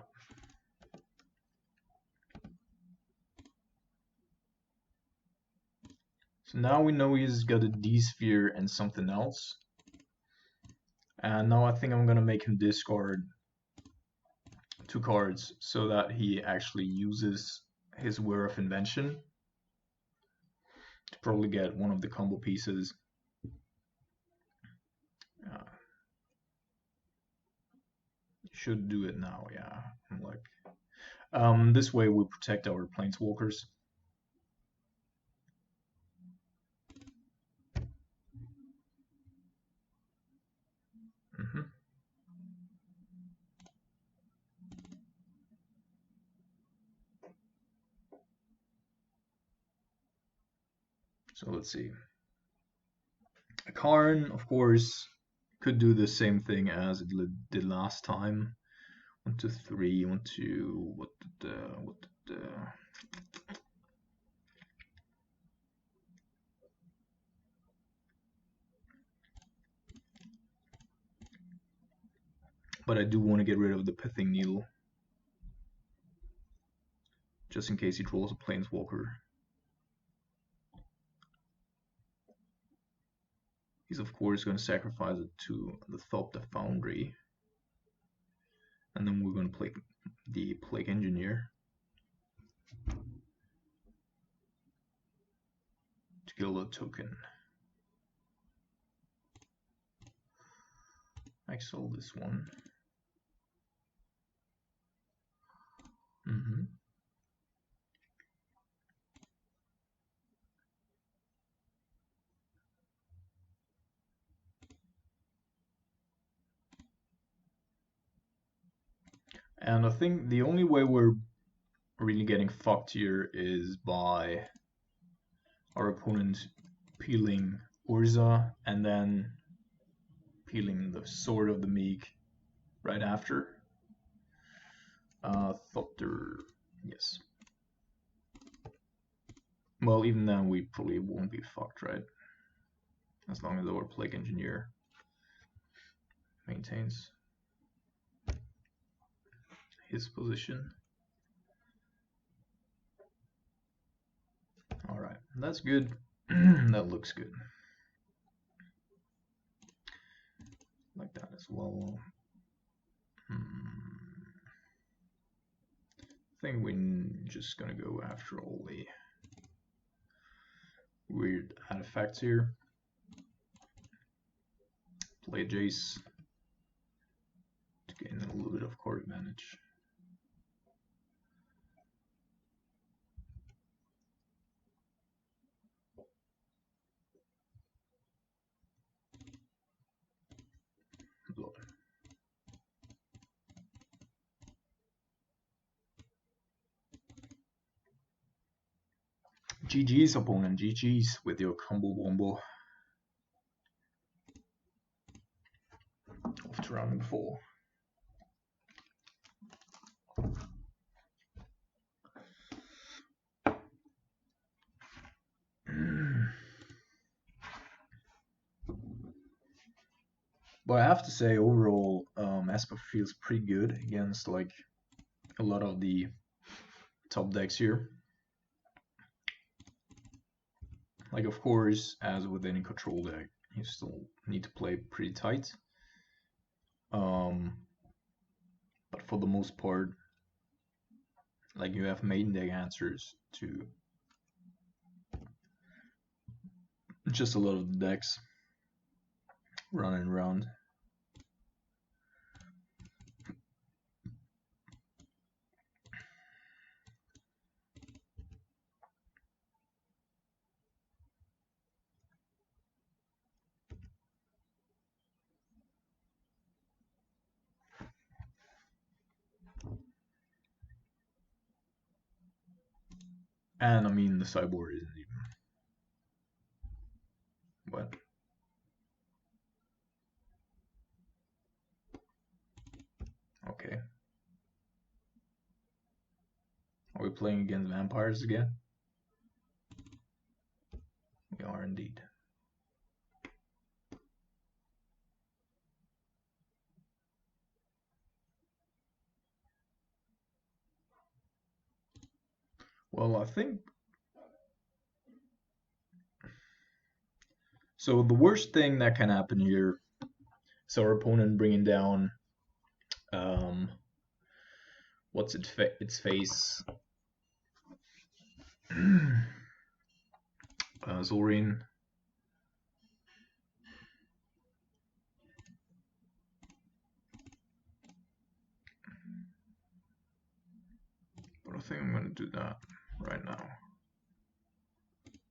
So now we know he's got a D-Sphere and something else. And now I think I'm gonna make him discard 2 cards so that he actually uses his Whir of Invention to probably get one of the combo pieces. Should do it now, yeah. I'm like, this way we protect our planeswalkers. So let's see. A Karn, of course, could do the same thing as it did last time. 1, 2, 3, 1, 2. What did But I do want to get rid of the Pithing Needle, just in case he draws a Planeswalker. He's of course going to sacrifice it to the Thop the Foundry. And then we're going to play the Plague Engineer to kill a token. Exile this one. And I think the only way we're really getting fucked here is by our opponent peeling Urza and then peeling the Sword of the Meek right after. Thopter, yes. Well, even then we probably won't be fucked, right? As long as our Plague Engineer maintains his position. Alright, that's good. That looks good. Like that as well. I think we're just gonna go after all the weird artifacts here. Play Jace to gain a little bit of card advantage. Blood. GG's opponent, GG's with your combo wombo. Off to round number 4. But I have to say, overall, Esper feels pretty good against like a lot of the top decks here. Like, of course, as with any control deck, you still need to play pretty tight. But for the most part, like, you have main deck answers to just a lot of the decks running around. And I mean, the sideboard isn't even. What? Okay. Are we playing against vampires again? We are indeed. Well, I think so. The worst thing that can happen here is our opponent bringing down what's its face? Zorin. But I think I'm gonna do that right now.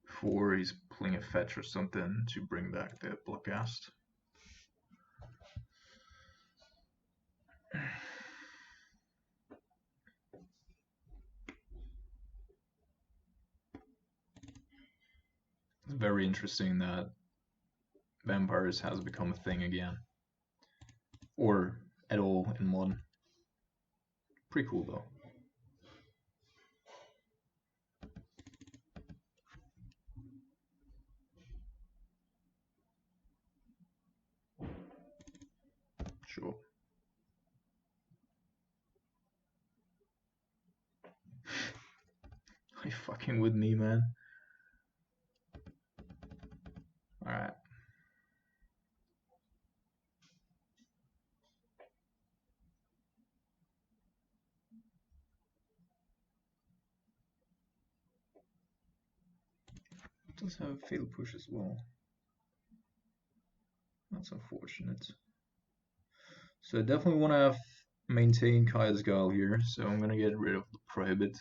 Before he's playing a fetch or something to bring back the bloodcast. It's very interesting that vampires has become a thing again. Or at all in modern. Pretty cool though. Sure. Are you fucking with me, man? Alright. It does have a fatal push as well. That's unfortunate. So I definitely want to maintain Kaya's Guile here, so I'm gonna get rid of the Prohibit.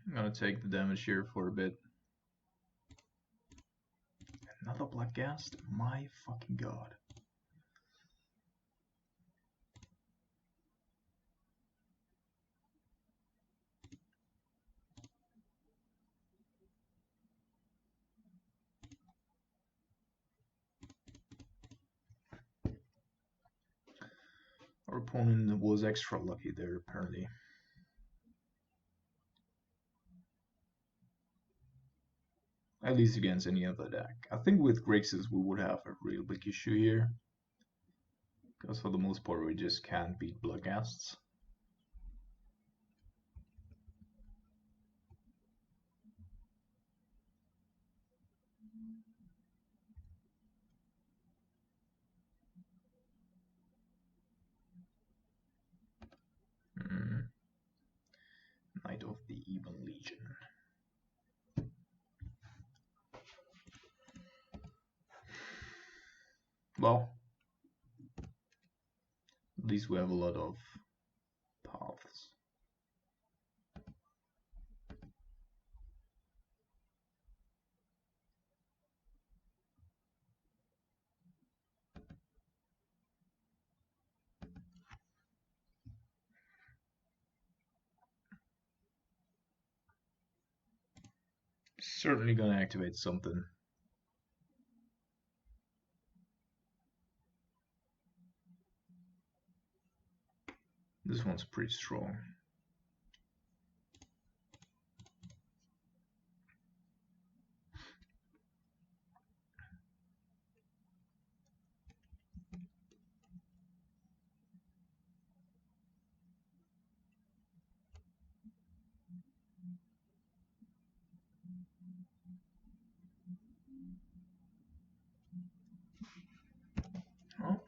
I'm gonna take the damage here for a bit. Another Bloodcast? My fucking god. Our opponent was extra lucky there, apparently. At least against any other deck. I think with Grixis we would have a real big issue here. Because for the most part we just can't beat Bloodghasts. Knight of the Even Legion. Well, at least we have a lot of paths. Certainly gonna activate something. This one's pretty strong. Oh.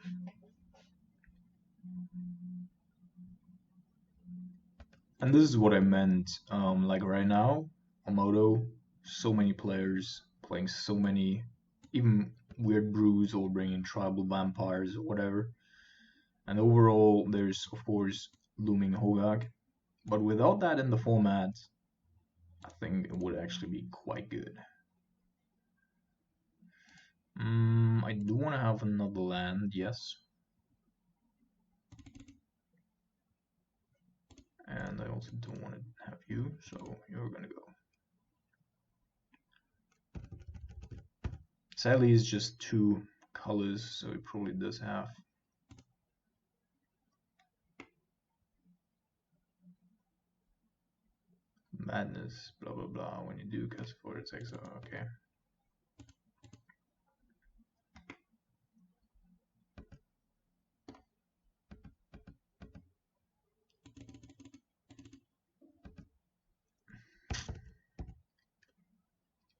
And this is what I meant, like right now, on Moto, so many players playing so many, even weird brews or bringing tribal vampires or whatever. And overall, there's of course looming Hogak, but without that in the format, I think it would actually be quite good. I do want to have another land, yes. And I also don't want to have you, so you're gonna go. Sadly, it's just two colors, so it probably does have. Madness, blah blah blah, when you do cast for its exile, okay.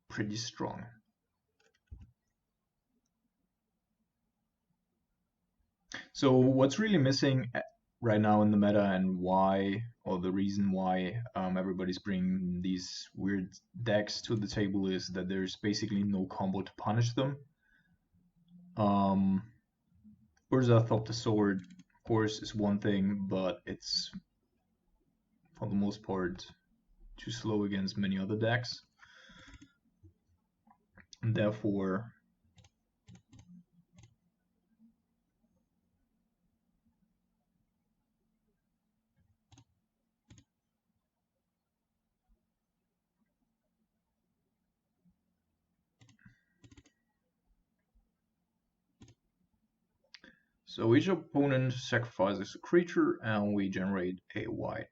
Pretty strong. So what's really missing right now in the meta, and why, or the reason why everybody's bringing these weird decks to the table, is that there's basically no combo to punish them. Urza of the Sword, of course, is one thing, but it's for the most part too slow against many other decks. And therefore, so each opponent sacrifices a creature and we generate a white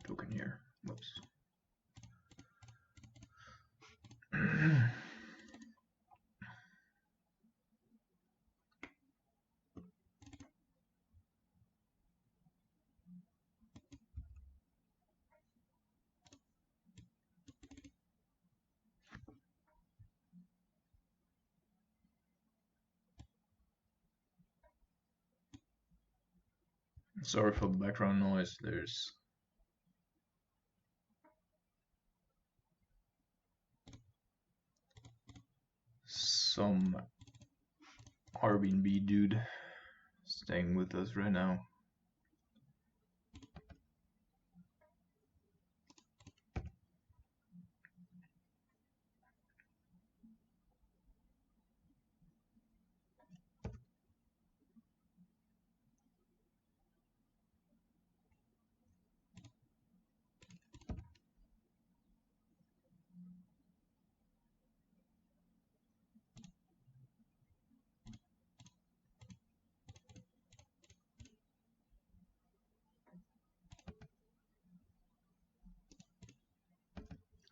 token here. Whoops. Sorry for the background noise, there's some Airbnb dude staying with us right now.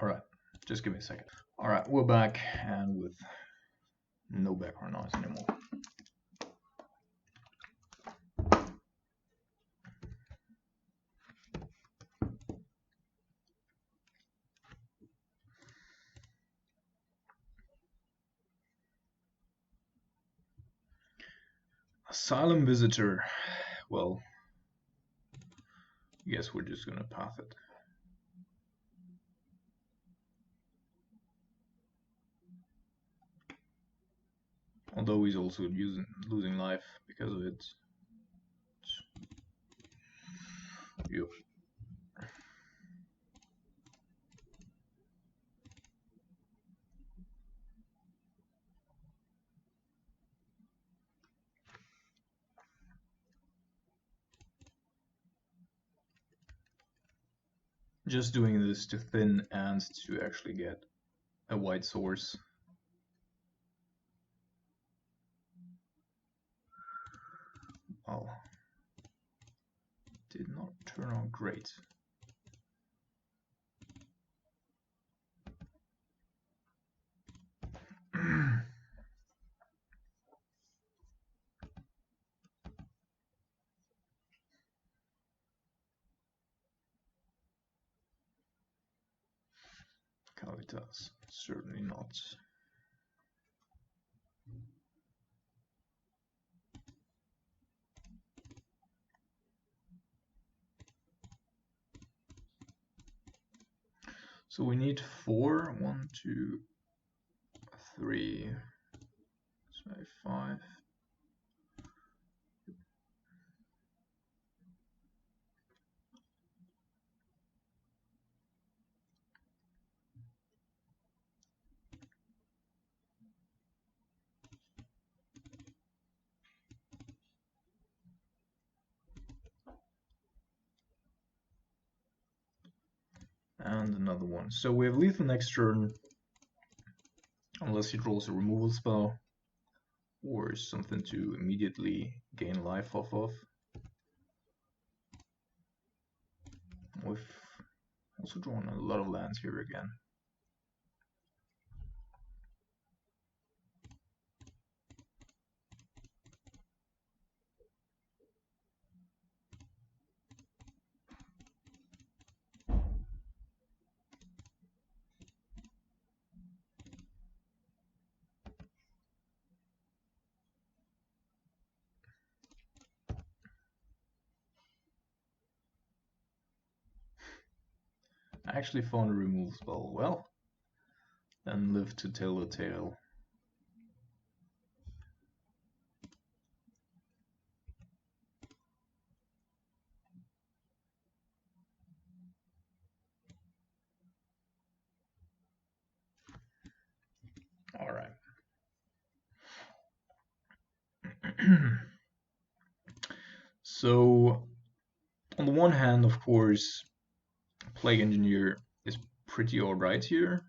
Alright, just give me a second. Alright, we're back and with no background noise anymore. Asylum visitor. Well, I guess we're just gonna path it. Although he's also losing life because of it. Yep. Just doing this to thin and to actually get a white source. Well, did not turn out great. Cavitas, certainly not. So we need 4, 1, 2, 3, 5. And another one. So we have lethal next turn, unless he draws a removal spell or something to immediately gain life off of. We've also drawn a lot of lands here again. I actually found a removal spell. Well, then live to tell the tale. All right. So, on the one hand, of course, Plague Engineer is pretty alright here.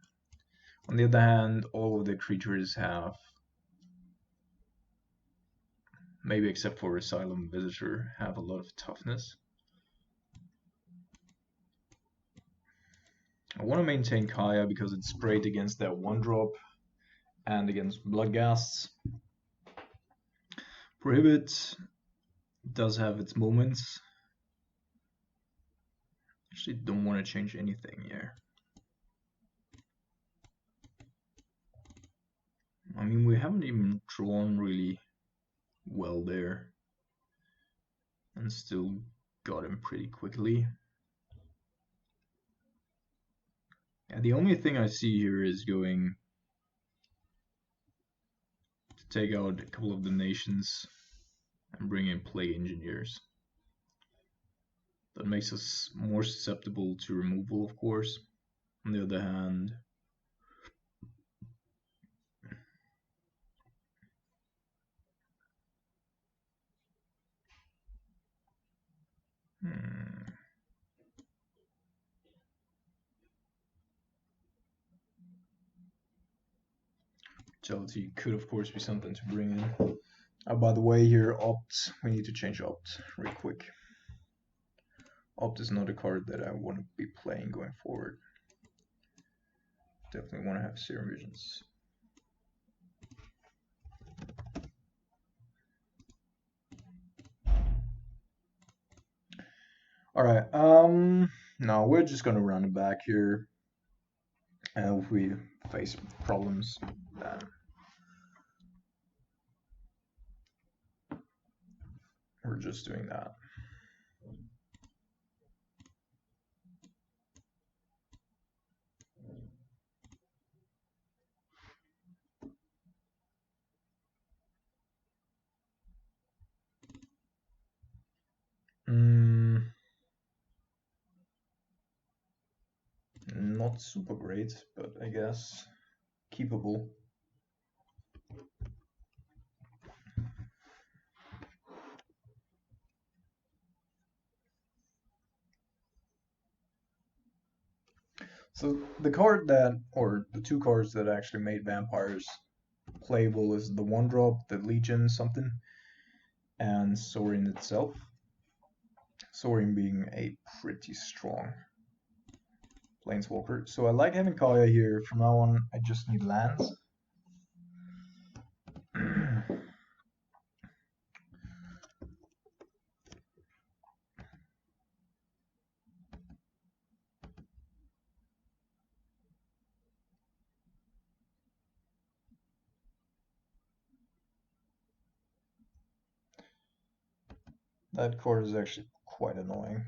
On the other hand, all of the creatures have, maybe except for Asylum Visitor, have a lot of toughness. I want to maintain Kaya because it's great against that 1-drop and against Bloodghasts. Prohibit does have its moments. Actually, don't want to change anything here. I mean, we haven't even drawn really well there and still got him pretty quickly. Yeah, the only thing I see here is going to take out a couple of the nations and bring in Plague Engineers. That makes us more susceptible to removal, of course. On the other hand, Agility could of course be something to bring in. By the way, here Opt, we need to change Opt real quick. Opt is not a card that I want to be playing going forward. Definitely want to have serum visions. All right. No, we're just gonna run it back here, and if we face problems, then we're just doing that. Not super great, but I guess keepable. So the card that, or the two cards that actually made vampires playable is the 1-drop, the Legion something, and Sorin itself. Sorin being a pretty strong Planeswalker. So I like having Kaya here. From now on, I just need lands. That card is actually quite annoying.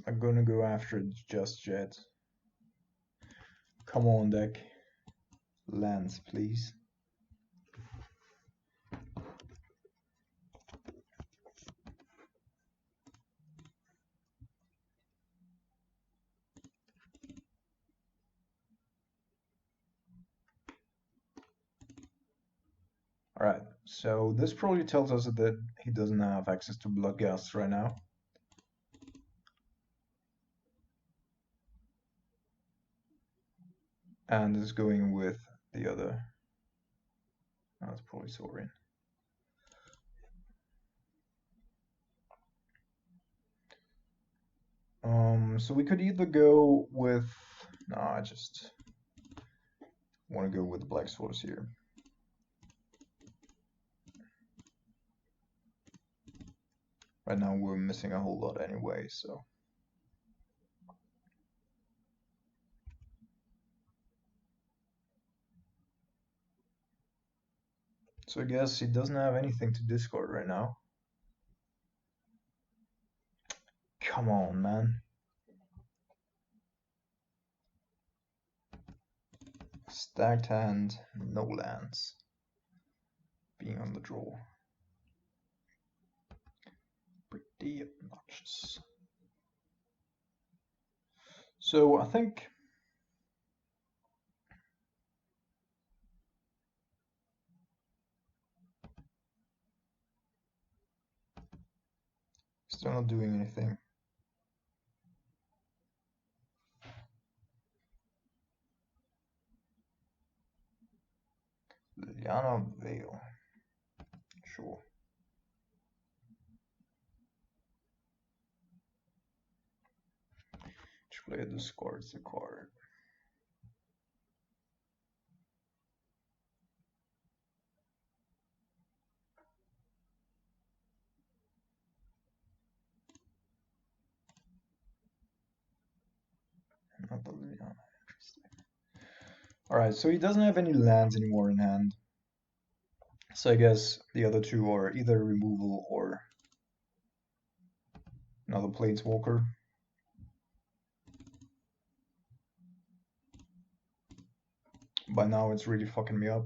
I'm gonna go after it just yet. Come on, deck. Lands, please. Alright, so this probably tells us that he doesn't have access to Bloodghast right now. And is going with the other. That's probably Sorin. So we could either go with... No, I just want to go with the Black Swords here. Right now we're missing a whole lot anyway, so... So I guess he doesn't have anything to discard right now. Come on, man. Stacked hand, no lands. Being on the draw. Pretty obnoxious. So I think still not doing anything. Liliana Veil. Sure. Each player discards the card. Not the Liliana. Interesting. Alright, so he doesn't have any lands anymore in hand. So I guess the other two are either removal or another Planeswalker. By now it's really fucking me up.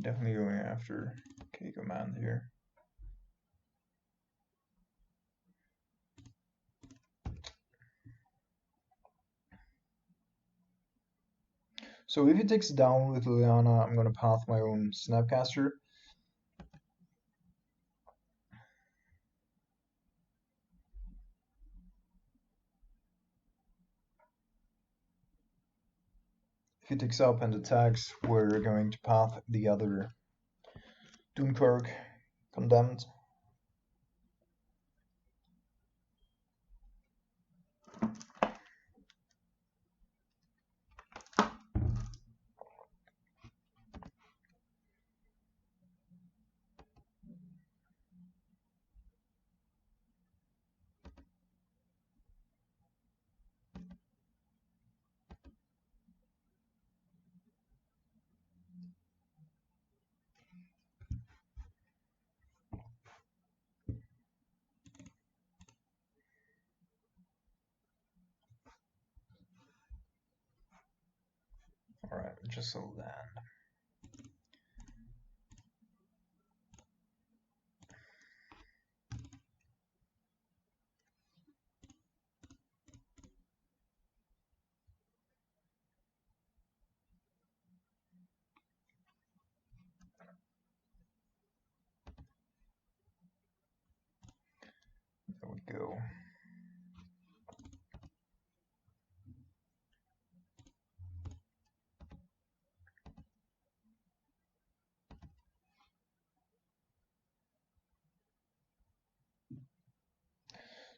Definitely going after K-Command here. So if he takes down with Liliana, I'm gonna path my own Snapcaster. If he takes up and attacks, we're going to path the other Doomkirk Condemned. Alright, just a land. There we go.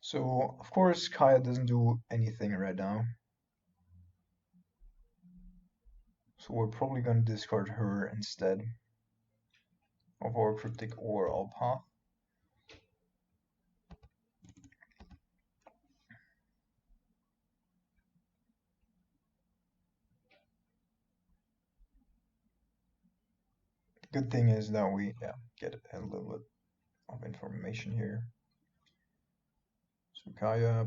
So, of course, Kaya doesn't do anything right now. So we're probably going to discard her instead of our Cryptic or Alpa. Good thing is that we get a little bit of information here. So Kaya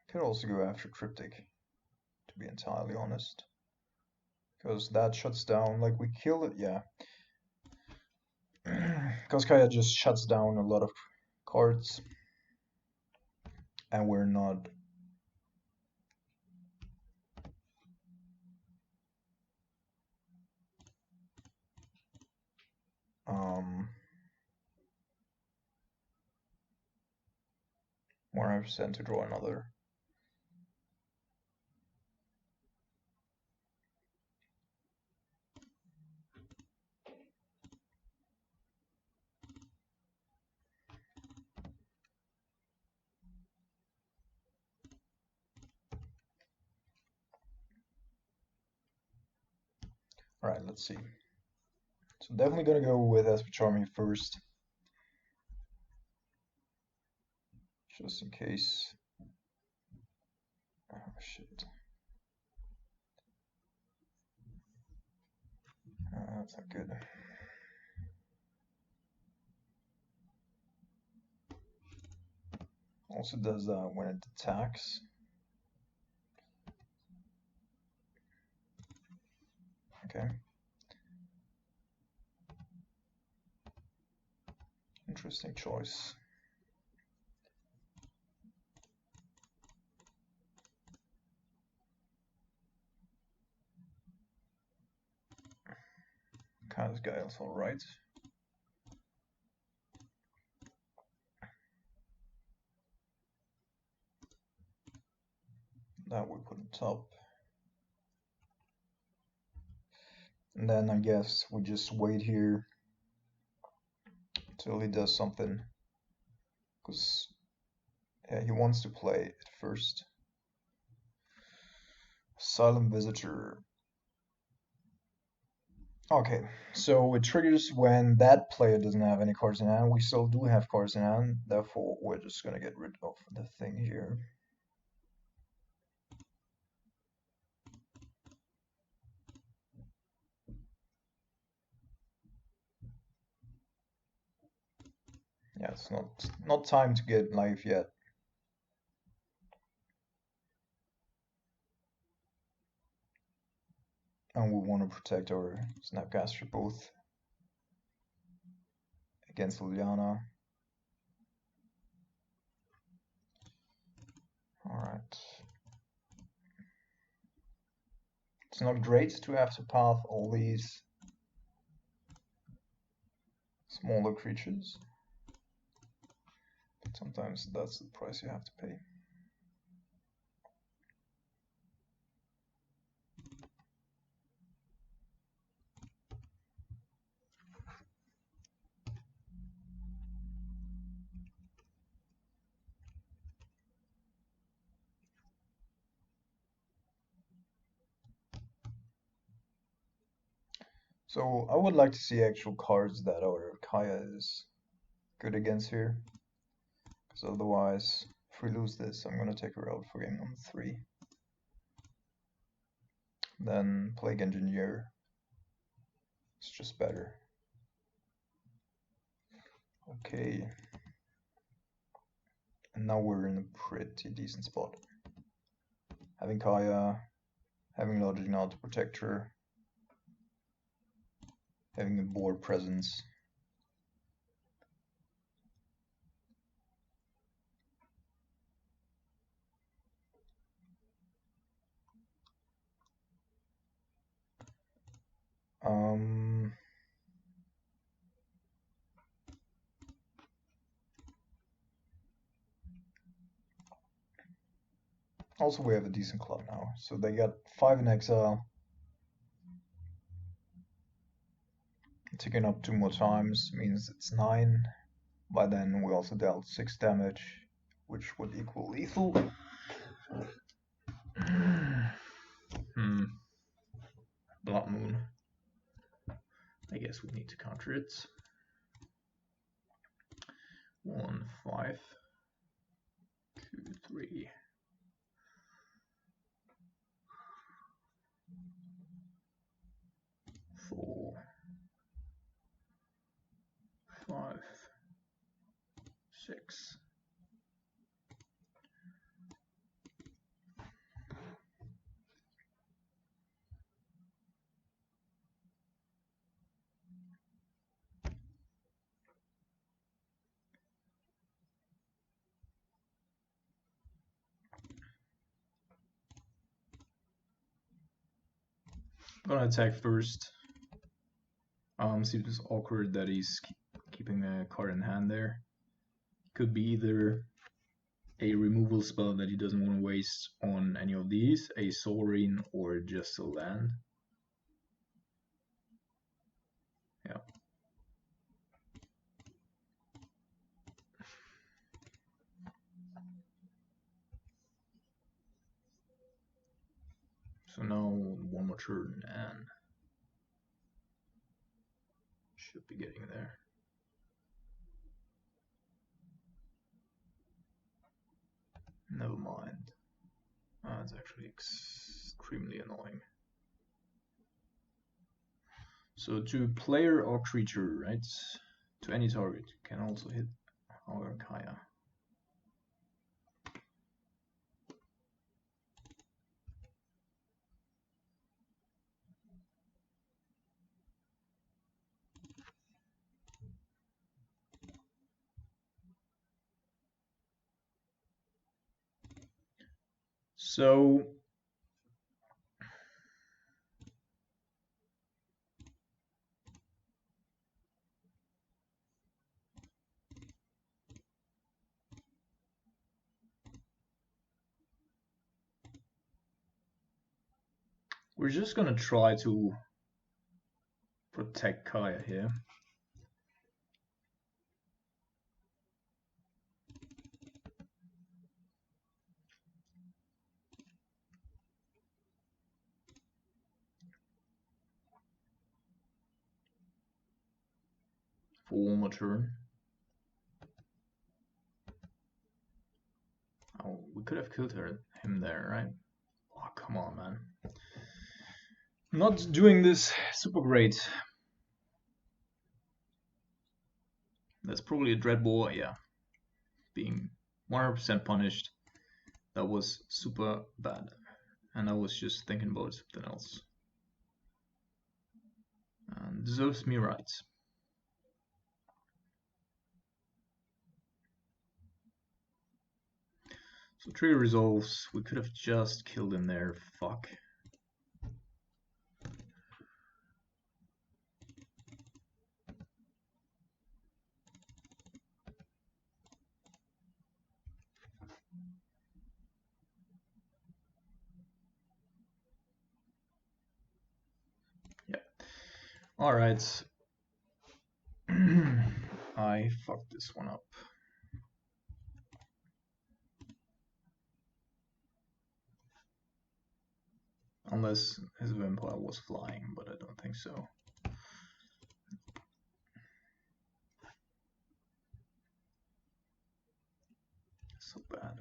could also go after Cryptic, to be entirely honest. Because that shuts down, like we kill it, yeah. Because Kaya just shuts down a lot of cards. And we're not... Um, 100% to draw another. Alright, let's see. So definitely gonna go with Esper Charming first. Just in case. Oh shit. That's not good. Also does that when it attacks. Okay. Interesting choice. Kind of guy also right. That we put on top. And then I guess we just wait here till he does something. Because yeah, he wants to play it first. Silent Visitor. Okay, so it triggers when that player doesn't have any cards in hand. We still do have cards in hand, therefore we're just gonna get rid of the thing here. Yeah, it's not time to get life yet. And we want to protect our Snapcaster both against Liliana. Alright. It's not great to have to path all these smaller creatures, but sometimes that's the price you have to pay. So I would like to see actual cards that our Kaya is good against here, because otherwise, if we lose this, I'm gonna take her out for game number 3. Then Plague Engineer. It's just better. Okay. And now we're in a pretty decent spot. Having Kaya, having Logic now to protect her, having a board presence. Also, we have a decent club now. So they got 5 in exile. Ticking up 2 more times means it's 9. By then, we also dealt 6 damage, which would equal lethal. Blood Moon. I guess we need to counter it. 1, 5, 2, 3. 4, 5, 6. I'm gonna attack first. Seems awkward that he's keeping a card in hand there. Could be either a removal spell that he doesn't want to waste on any of these, a Sovereign, or just a land. Yeah. So now one more turn and should be getting there. Never mind. It's actually extremely annoying. So to player or creature, right? To any target, can also hit our Kaya. So we're just gonna try to protect Kaya here. For one more turn. Oh, we could have killed him there, right? Oh, come on, man. Not doing this super great. That's probably a Dreadball, yeah. Being 100% punished. That was super bad. And I was just thinking about something else. And deserves me right. So trigger resolves. We could have just killed him there. Fuck. Alright. I fucked this one up. Unless his vampire was flying, but I don't think so. So bad.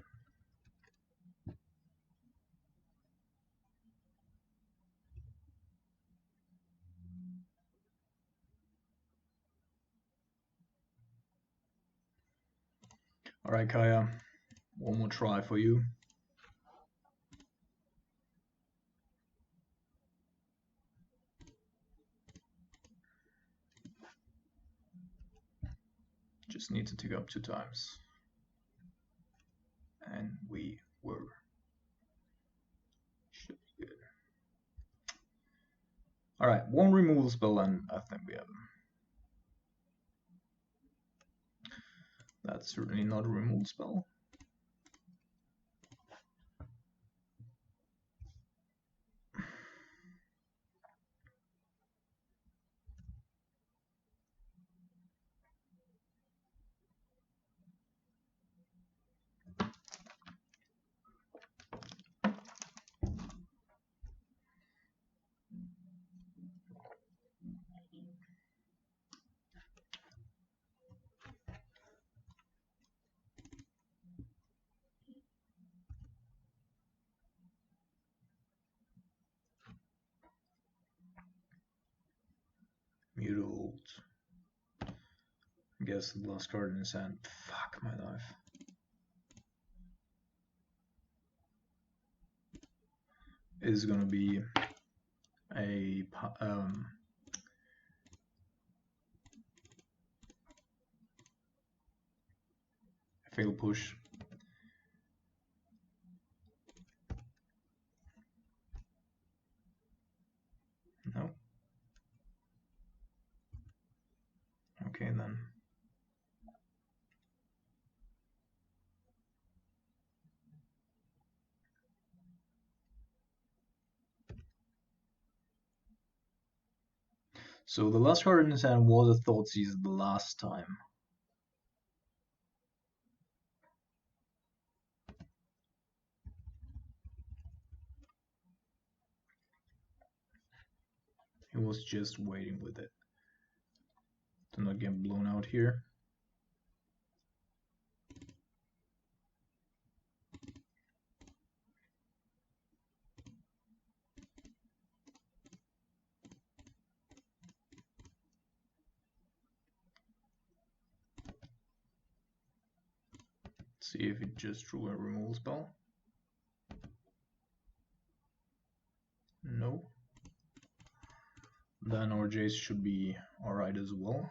Alright, Kaya. One more try for you. Just need to tick up 2 times. And we were. Should be good. Alright, one removal spell and I think we have him. That's certainly not a removal spell. Mutable. I guess the last card in his hand. Fuck my life. Is gonna be a fail push. No. Okay then. So the last card in his hand was a Thoughtseize the last time. He was just waiting with it to not get blown out here. See if it just drew a removal spell. No. Then our Jace should be alright as well.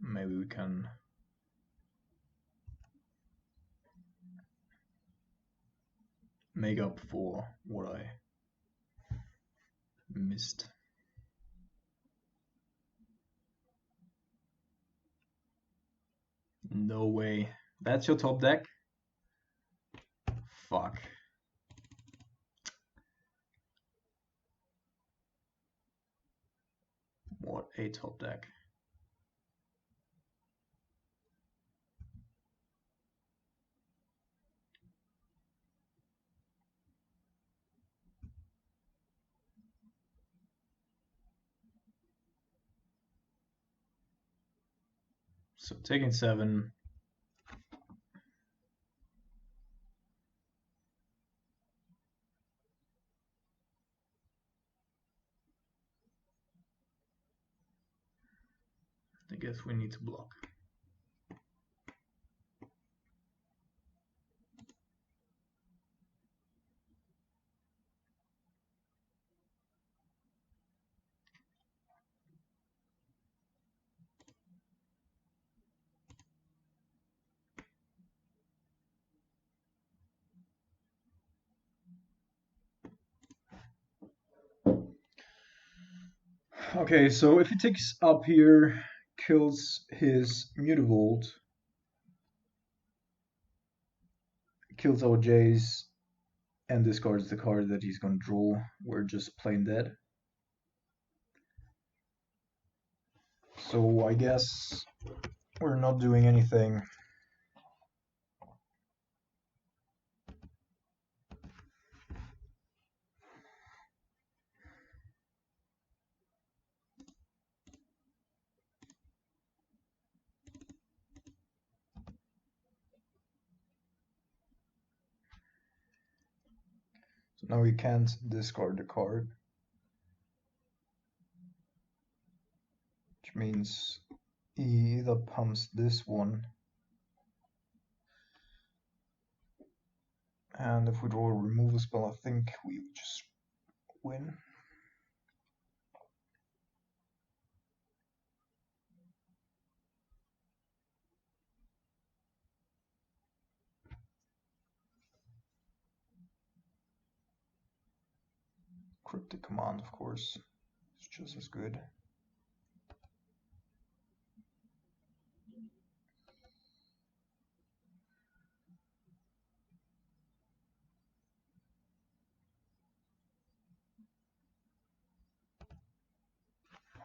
Maybe we can make up for what I missed. No way. That's your top deck? Fuck. What a top deck. So taking 7. I guess we need to block. Okay, so if he takes up here, kills his Mutavault, kills our Jace, and discards the card that he's gonna draw, we're just plain dead. So I guess we're not doing anything. So now we can't discard the card, which means he either pumps this one, and if we draw a removal spell, I think we just win. Cryptic Command, of course, is just as good.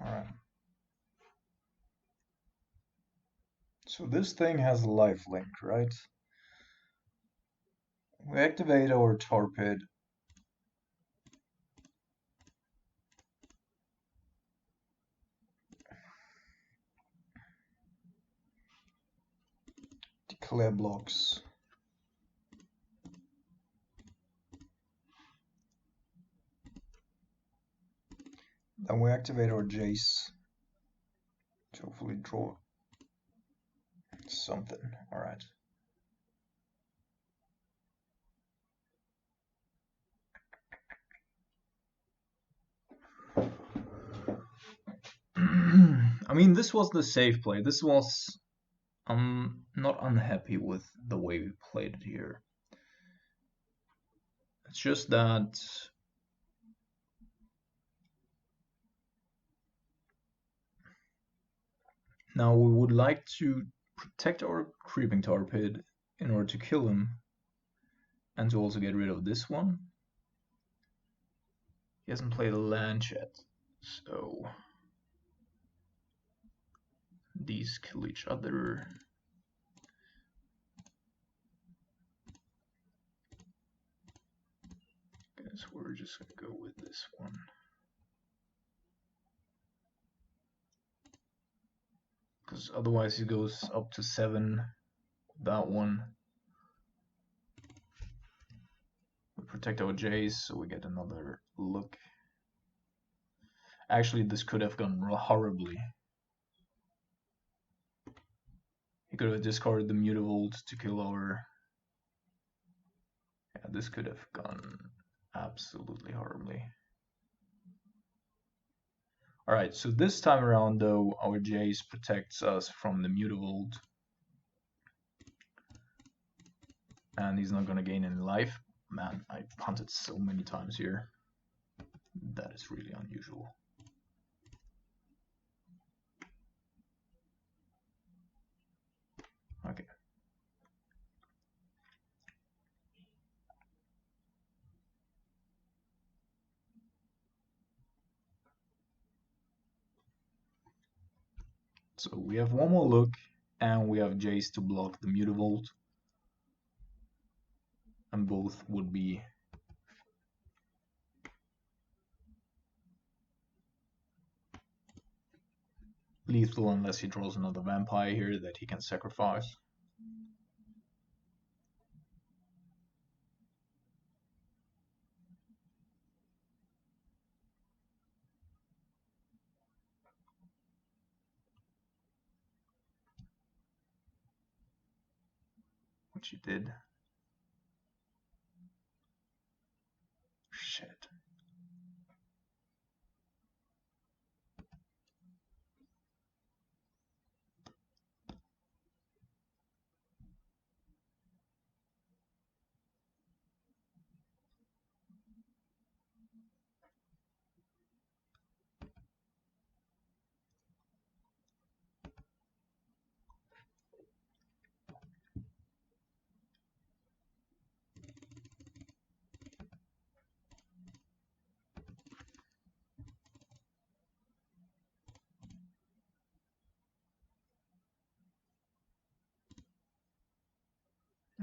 Alright. So this thing has lifelink, right? We activate our Torpid. Declare blocks. Then we activate our Jace to hopefully draw something. Alright. I mean, this was the safe play. This was... I'm not unhappy with the way we played it here. It's just that... Now we would like to protect our Creeping Torpid in order to kill him. And to also get rid of this one. He hasn't played a land yet. So... These kill each other. Guess we're just gonna go with this one. Because otherwise he goes up to 7. That one. We protect our Jays, so we get another look. Actually, this could have gone horribly. He could have discarded the Mutavault to kill our... Yeah, this could have gone absolutely horribly. Alright, so this time around though, our Jace protects us from the Mutavault. And he's not gonna gain any life. Man, I punted so many times here. That is really unusual. Okay. So we have one more look, and we have Jace to block the Mutavault. And both would be lethal unless he draws another vampire here that he can sacrifice. Which he did. Shit.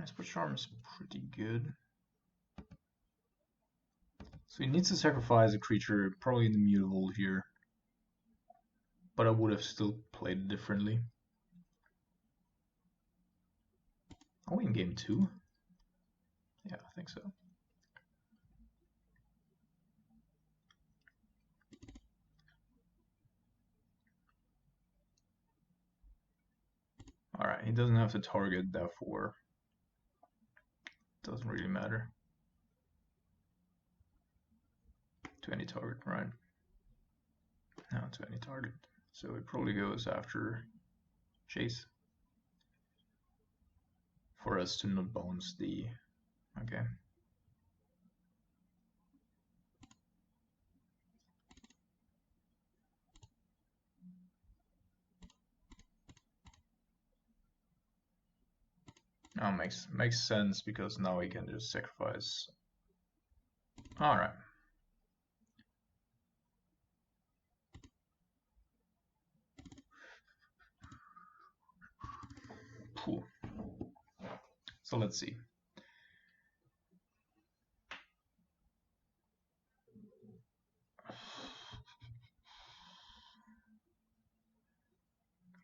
Esper Charm is pretty good. So he needs to sacrifice a creature, probably in the mutable here. But I would have still played it differently. Are we in game 2? Yeah, I think so. Alright, he doesn't have to target, therefore doesn't really matter. To any target, right? No, to any target. So it probably goes after Chase. For us to not bounce the... Okay. Now makes sense because now we can just sacrifice. Alright. Cool. So let's see.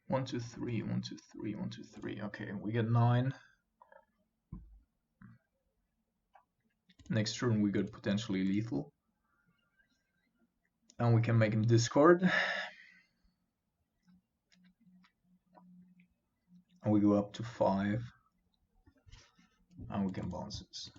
One, two, three, 1, 2, 3, 1, 2, 3. Okay, we get 9. Next turn we got potentially lethal. And we can make him discard. And we go up to 5. And we can bounce this.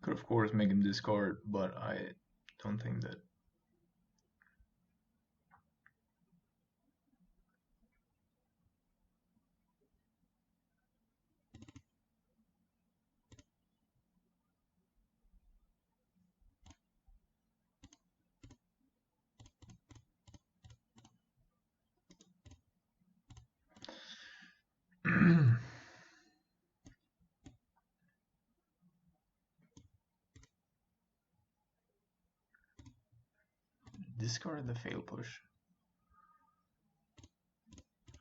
Could of course make him discard, but I don't think that. Discard the fail push.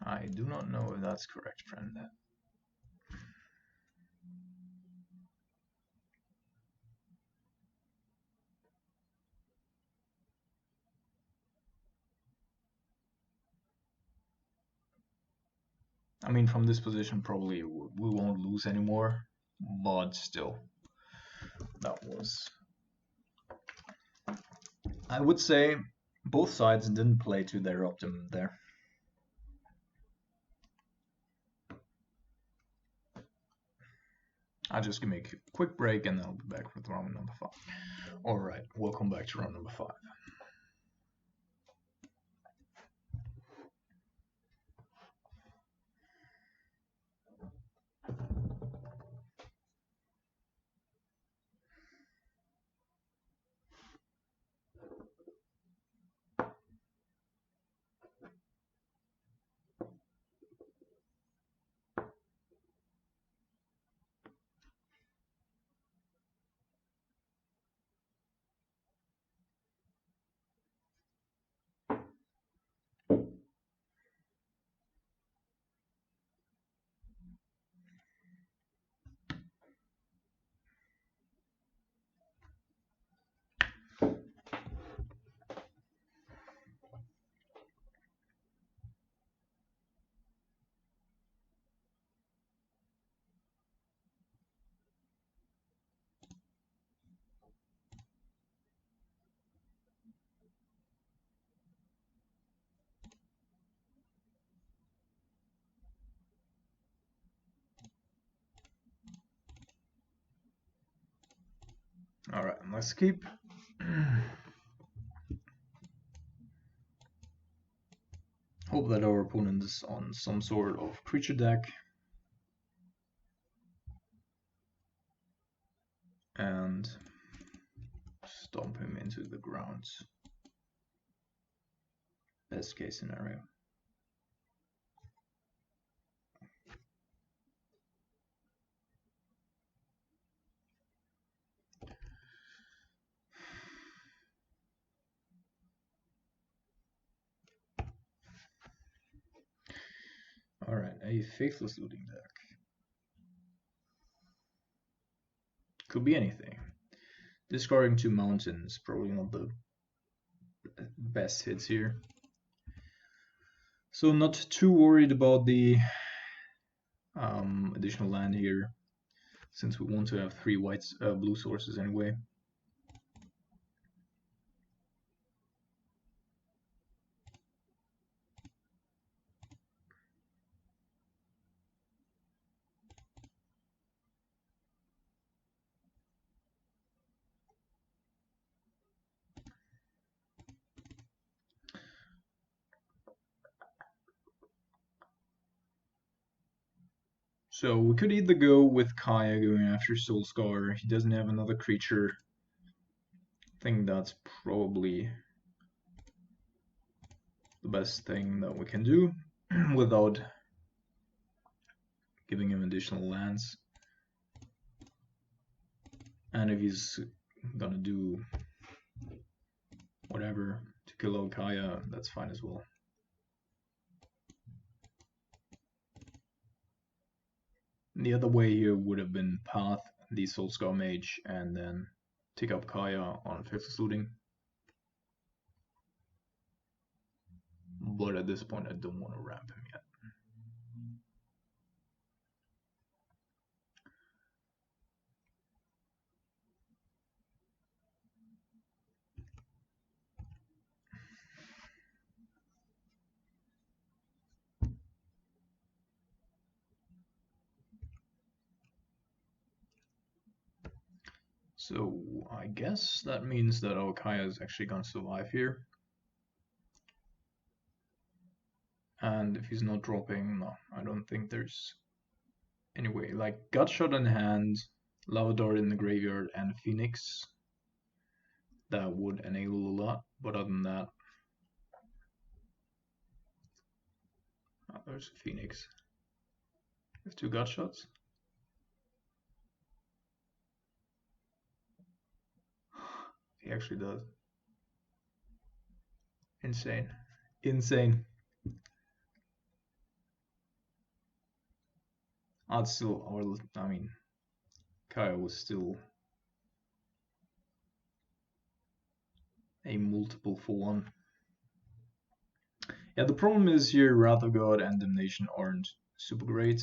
I do not know if that's correct, friend. I mean, from this position, probably we won't lose anymore, but still, that was... I would say both sides didn't play to their optimum there. I'll just give me a quick break and then I'll be back with round number 5. Alright, welcome back to round number 5. Let's keep. Hope that our opponent is on some sort of creature deck. And stomp him into the ground. Best case scenario. Alright, a Faithless Looting deck. Could be anything. Discarding 2 mountains, probably not the best hits here. So not too worried about the additional land here, since we want to have 3 blue sources anyway. So we could either go with Kaya going after Soulscar. He doesn't have another creature. I think that's probably the best thing that we can do without giving him additional lands. And if he's gonna do whatever to kill out Kaya, that's fine as well. The other way here would have been path the Soulscar Mage and then take up Kaya on Faithless Looting. But at this point I don't want to ramp him yet. So I guess that means that our Kaya is actually gonna survive here. And if he's not dropping, no, I don't think there's anyway. Like Gutshot in hand, Lava Dart in the graveyard, and Phoenix. That would enable a lot, but other than that, oh, there's Phoenix. With 2 Gutshots. He actually does. Insane. Insane. I'd still, or I mean, Kaya was still a multiple for 1. Yeah, the problem is here Wrath of God and Damnation aren't super great.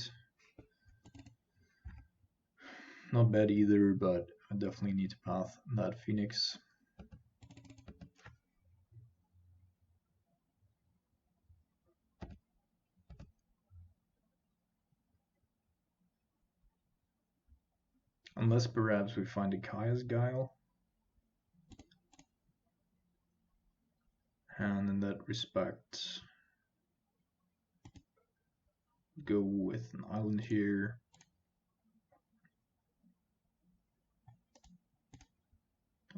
Not bad either, but I definitely need to path that Phoenix. Unless perhaps we find a Kaya's Guile. And in that respect, go with an island here.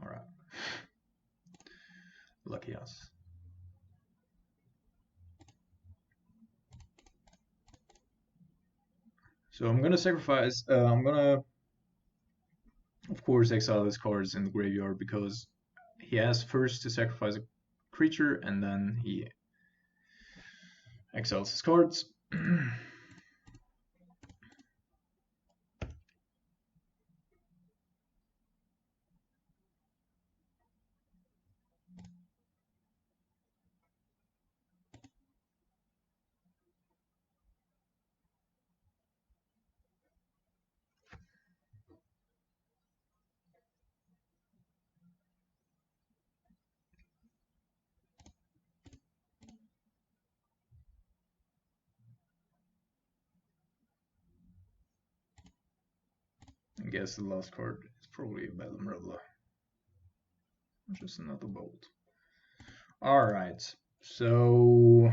Alright. Lucky us. So I'm gonna sacrifice, I'm gonna, of course, exile his cards in the graveyard because he has first to sacrifice a creature and then he exiles his cards. I guess the last card is probably a Bedlam Reveler. Just another bolt. Alright, so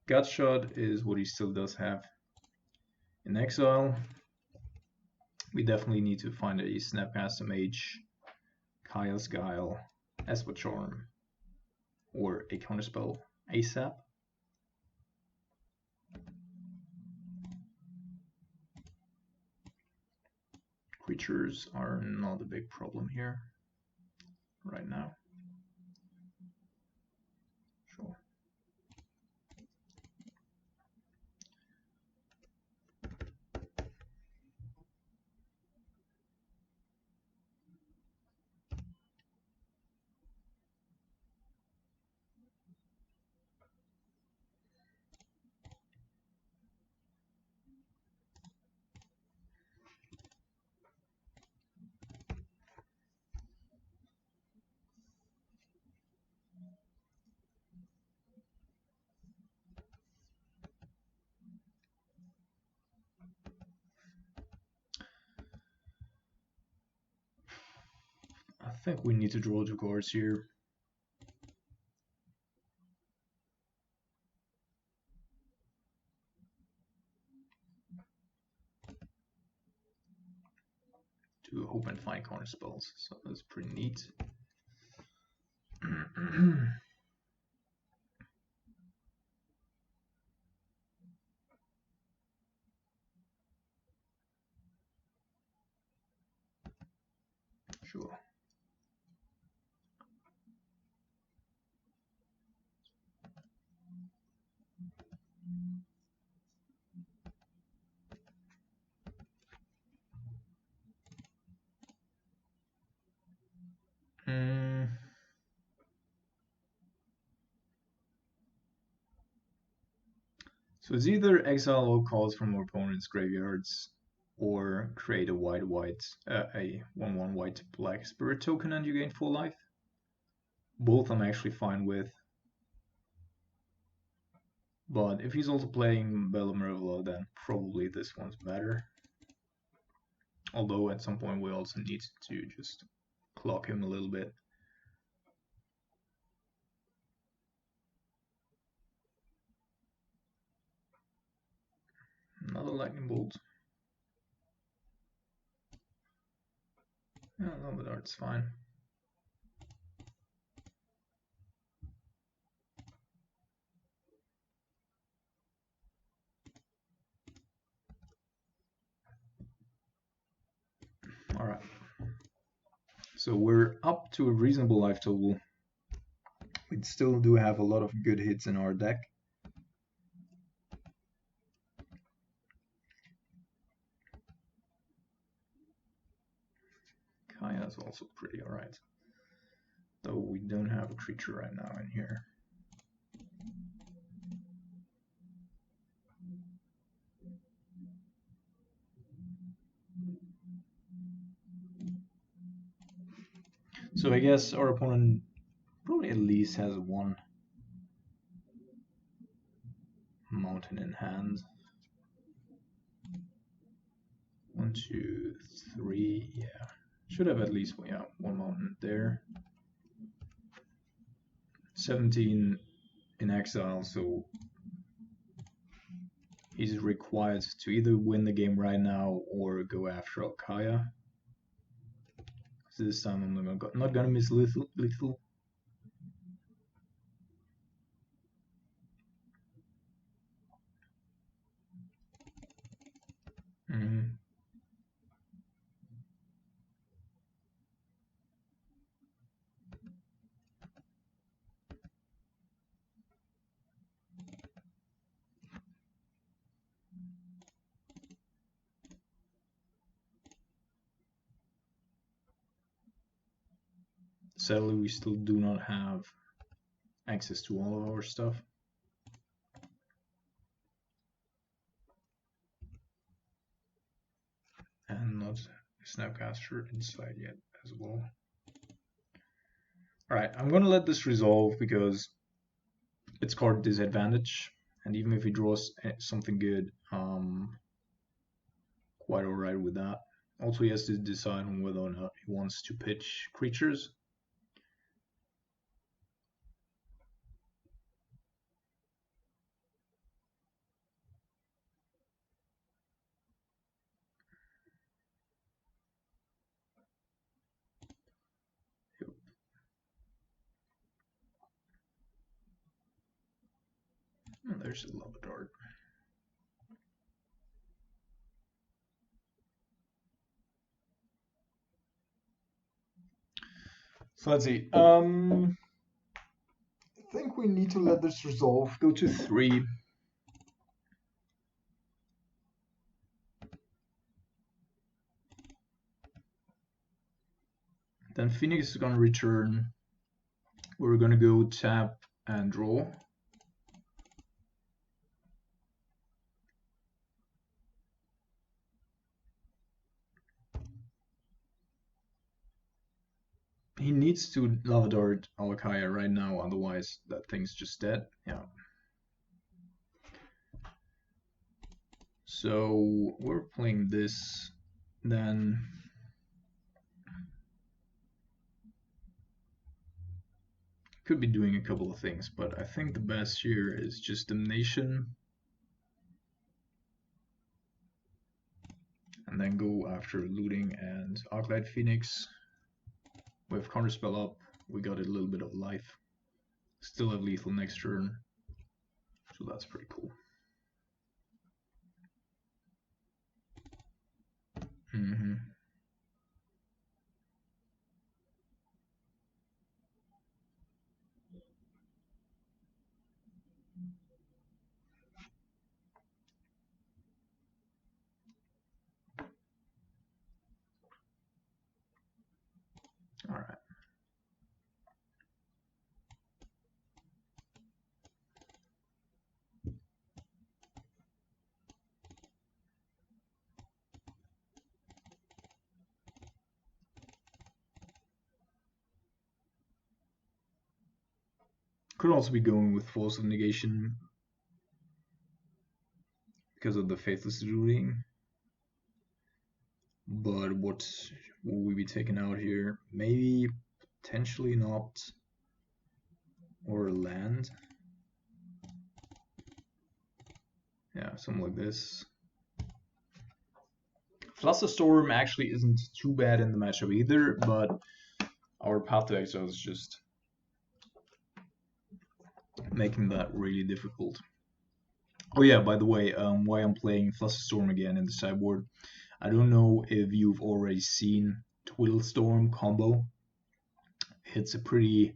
Gutshot is what he still does have in exile. We definitely need to find a Snapcaster Mage, Kaya's Guile, Esper Charm, or a counterspell ASAP. Creatures are not a big problem here right now. Sure. I think we need to draw 2 cards here. To hope and find counter spells, so that's pretty neat. Sure. So it's either exile all cards from our opponent's graveyards, or create a a 1/1 white black spirit token and you gain full life. Both I'm actually fine with. But if he's also playing Bella Mervola, then probably this one's better. Although at some point we also need to just clock him a little bit. Another lightning bolt. Yeah, no, but that's fine. Alright. So we're up to a reasonable life total. We still do have a lot of good hits in our deck. Kaya is also pretty alright. Though we don't have a creature right now in here. So I guess our opponent probably at least has one mountain in hand. 1, 2, 3, yeah. Should have at least one mountain there. 17 in exile, so he's required to either win the game right now or go after Alkaya. So this time I'm not gonna miss lethal. Sadly, we still do not have access to all of our stuff. And not Snapcaster inside yet as well. Alright, I'm gonna let this resolve because it's card disadvantage, and even if he draws something good, quite alright with that. Also, he has to decide on whether or not he wants to pitch creatures. Oh, there's a lava dart. So let's see. I think we need to let this resolve. Go to 3. Then Phoenix is gonna return. We're gonna go tap and draw. He needs to lava dart Alakaya right now, otherwise that thing's just dead. Yeah. So we're playing this, then could be doing a couple of things, but I think the best here is just Damnation, and then go after Looting and Arclight Phoenix. With Counterspell up, we got a little bit of life. Still have lethal next turn, so that's pretty cool. All right. Could also be going with Force of Negation because of the Faithless Looting. But what will we be taking out here? Maybe potentially an Opt or land. Yeah, something like this. Flusterstorm actually isn't too bad in the matchup either, but our Path to Exile is just making that really difficult. Oh yeah, by the way, why I'm playing Flusterstorm again in the sideboard. I don't know if you've already seen Twiddlestorm combo. It's a pretty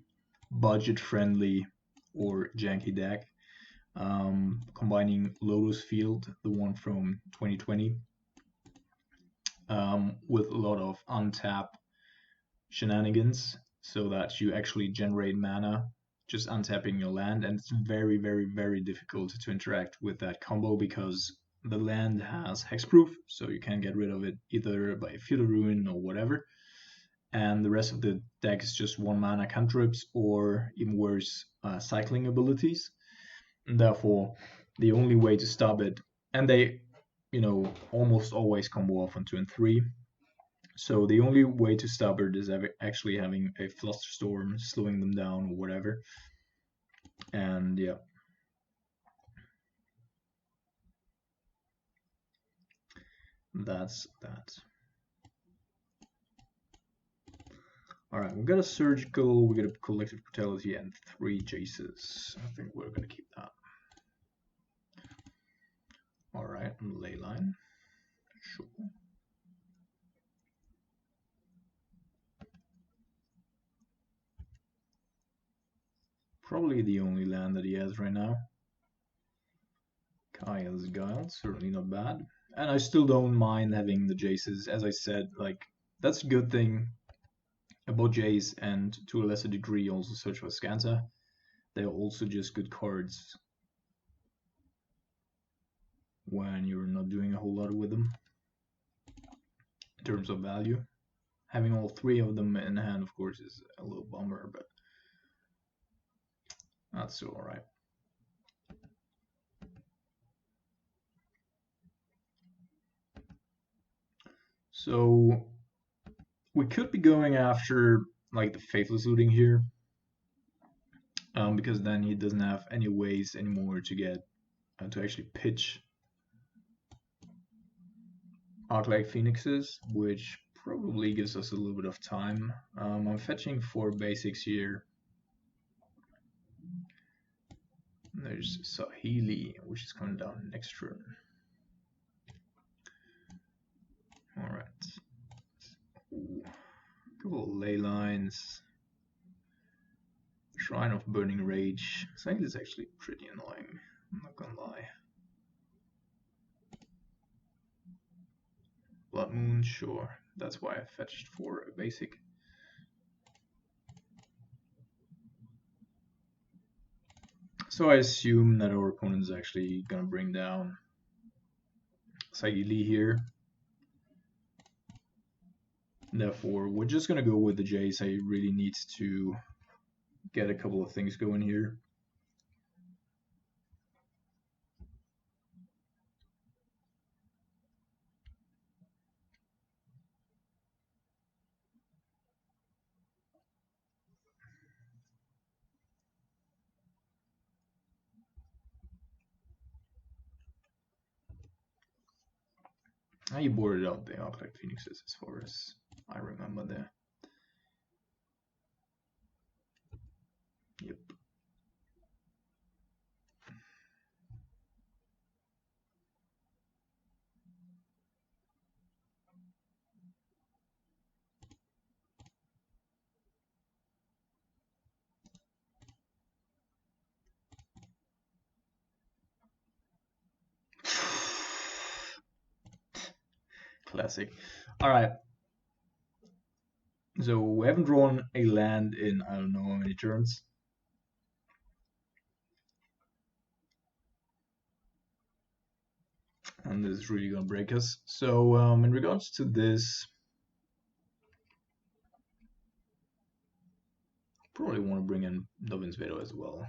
budget-friendly or janky deck. Combining Lotus Field, the one from 2020, with a lot of untap shenanigans, so that you actually generate mana just untapping your land, and it's very, very, very difficult to interact with that combo because the land has hexproof, so you can get rid of it either by Field of Ruin or whatever, and the rest of the deck is just 1 mana cantrips or even worse, cycling abilities. And therefore, the only way to stop it, and they, almost always combo off on 2 and 3. So the only way to stop it is actually having a Flusterstorm, slowing them down or whatever. And yeah. That's that. Alright, we got a Surgical, we got a Collective Brutality, and 3 Jaces. I think we're gonna keep that. Alright, Leyline. Sure. Probably the only land that he has right now. Kaya's Guile, certainly not bad. And I still don't mind having the Jaces. As I said, like, that's a good thing about Jace, and to a lesser degree also Search for Scanter. They're also just good cards when you're not doing a whole lot with them in terms of value. Having all 3 of them in hand, of course, is a little bummer, but that's still alright. So we could be going after like the Faithless Looting here, because then he doesn't have any ways anymore to get to actually pitch Arclight Phoenixes, which probably gives us a little bit of time. I'm fetching 4 basics here. There's Sahili, which is coming down next turn. Alright. Couple of ley lines. Shrine of Burning Rage. Sahili is actually pretty annoying, I'm not gonna lie. Blood Moon, sure. That's why I fetched for a basic. So I assume that our opponent is actually gonna bring down Sahili here. Therefore, we're just gonna go with the Jace. I really need to get a couple of things going here. You boarded out the Arclight Phoenixes as far as I remember there. Yep. Classic. Alright. So we haven't drawn a land in I don't know how many turns. And this is really gonna break us. So in regards to this, probably want to bring in Dovin's Veto as well.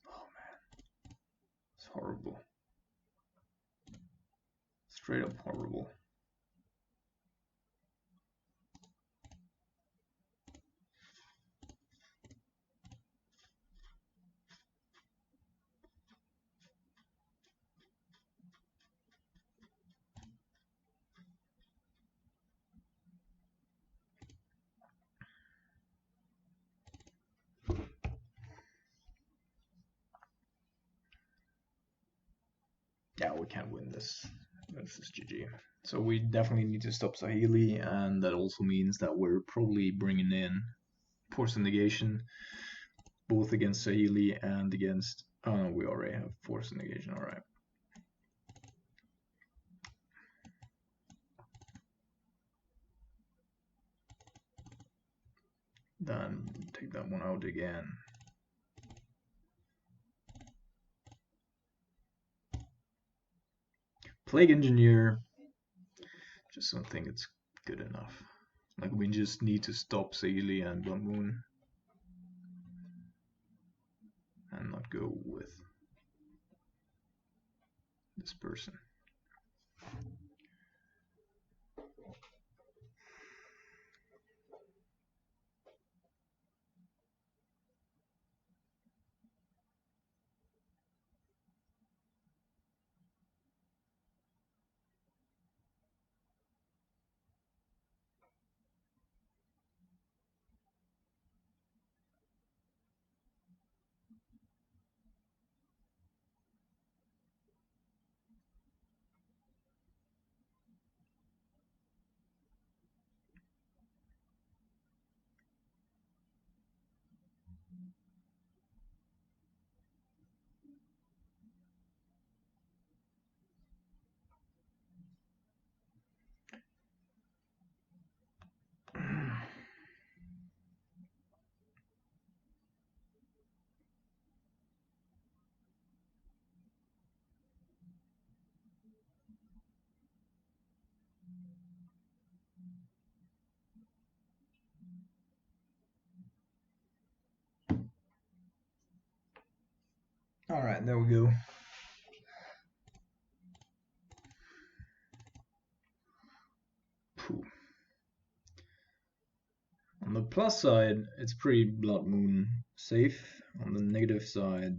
Oh man, it's horrible. Straight up horrible. Yeah, we can't win this. This is GG. So we definitely need to stop Sahili, and that also means that we're probably bringing in Force Negation, both against Sahili and against... Oh no, we already have Force Negation, alright. Then take that one out again. Plague Engineer, just don't think it's good enough. Like, we just need to stop Sahili and Blood Moon and not go with this person. Alright, there we go. Phew. On the plus side, it's pretty Blood Moon safe. On the negative side,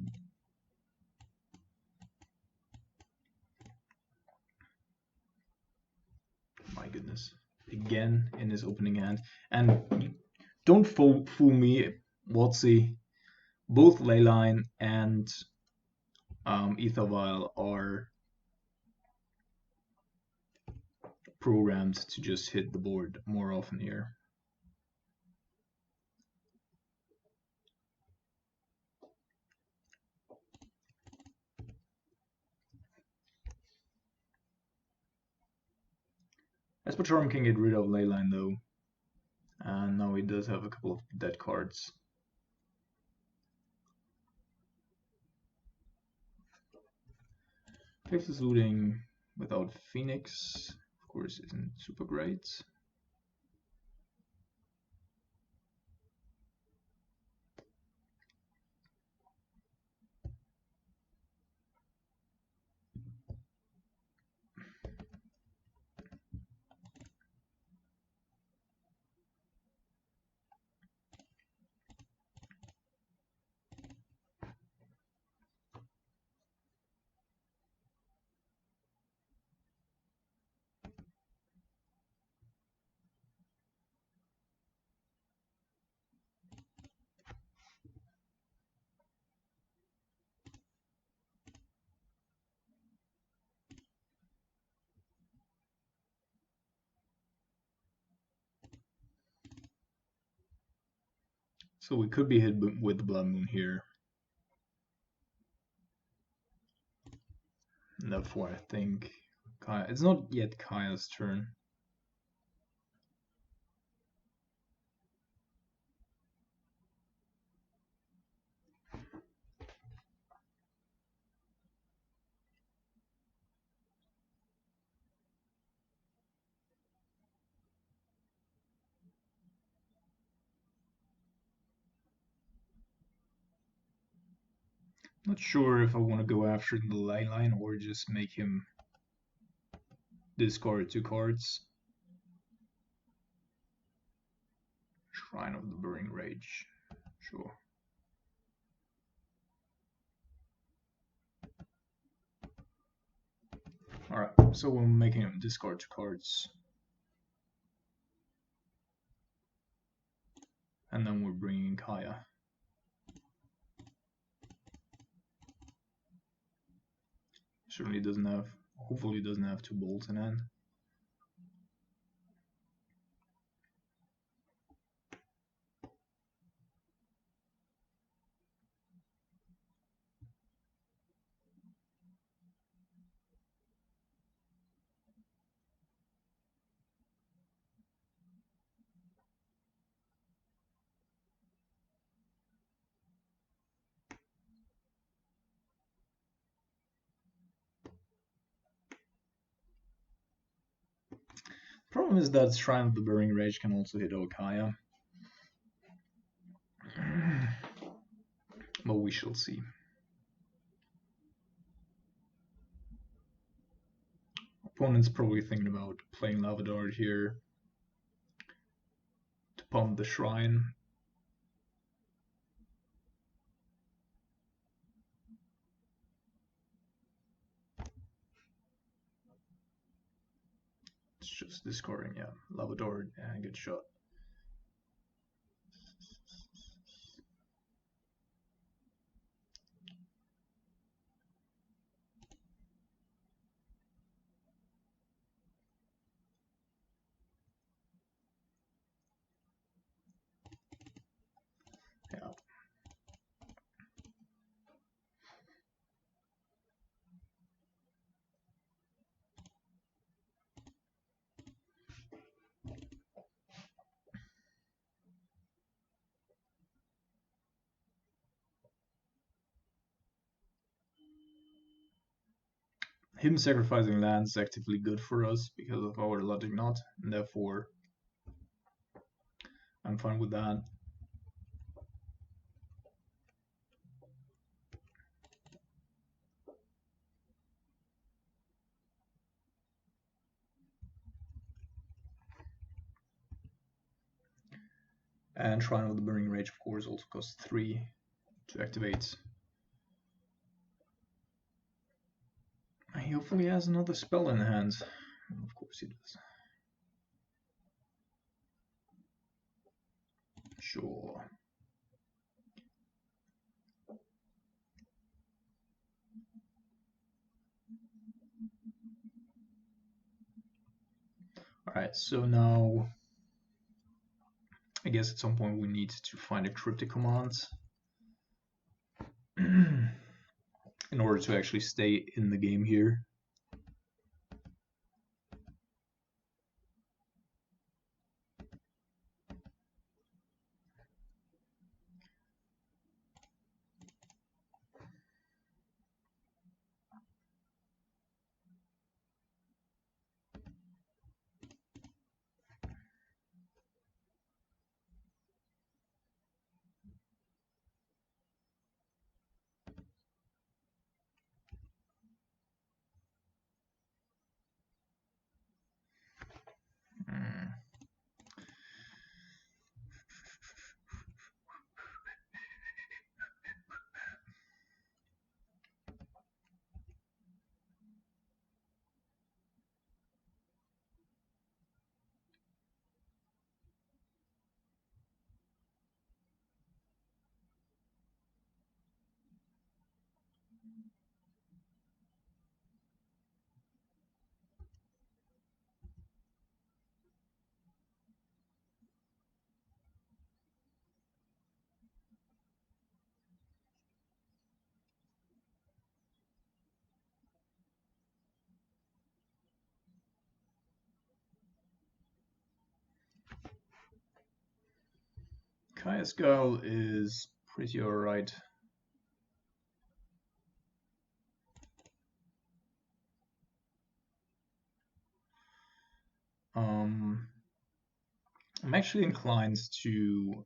my goodness. Again in his opening hand. And don't fool me, Watsy. Both Leyline and Ether Vial are programmed to just hit the board more often here. Esper Charm can get rid of Leyline though. And now he does have a couple of dead cards. Faceless Looting without Phoenix, of course, isn't super great. So we could be hit with the Blood Moon here. And therefore I think it's not yet Kaya's turn. Not sure if I want to go after the Leyline or just make him discard 2 cards. Shrine of the Burning Rage. Sure. Alright, so we're making him discard 2 cards. And then we're bringing Kaya. Certainly doesn't have, hopefully doesn't have 2 bolts in hand. Problem is that Shrine of the Burning Rage can also hit Okaya. But we shall see. Opponent's probably thinking about playing Lava Dart here to pump the Shrine. It's just discarding, yeah, Lava Dart and good shot. Yeah. Him sacrificing land is actively good for us because of our logic knot, and therefore I'm fine with that. And Shrine of the Burning Rage, of course, also costs 3 to activate. He hopefully has another spell in hand. Of course he does. Sure. Alright, so now I guess at some point we need to find a cryptic command in order to actually stay in the game here. Hmm. Kaya's Girl is pretty alright. I'm actually inclined to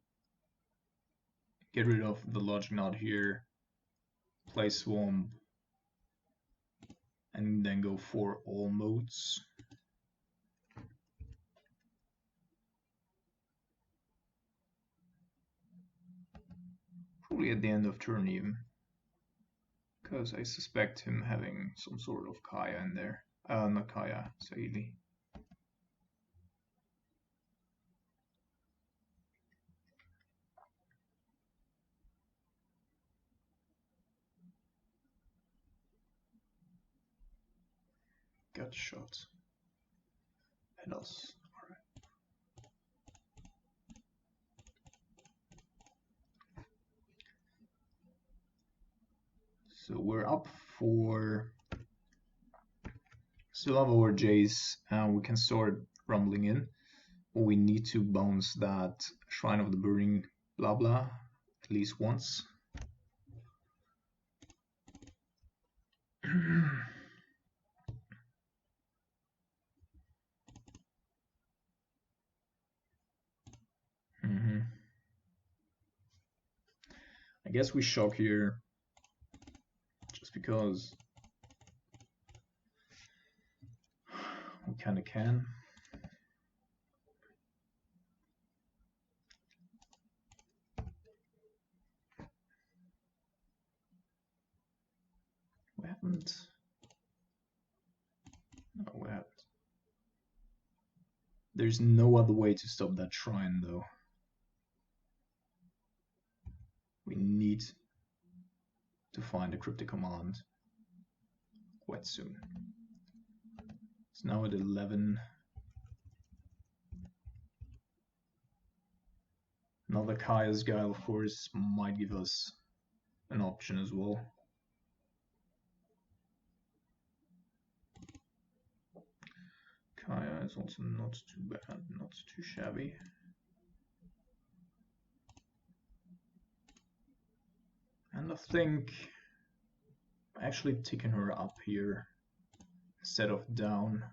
get rid of the Logic Knot here, play Swamp, and then go for all modes. Probably at the end of turn even, because I suspect him having some sort of Kaya in there. Not Kaya, Saili. Got shot at us. Alright. So we're up for still have our Jace, and we can start rumbling in. But we need to bounce that Shrine of the Burning blah blah at least once. I guess we shock here just because we kind of can. We haven't. No, we haven't. There's no other way to stop that shrine, though. We need to find a cryptic command quite soon. It's now at 11. Another Kaya's Guile, of course, might give us an option as well. Kaya is also not too bad, not too shabby. And I think actually taking her up here instead of down,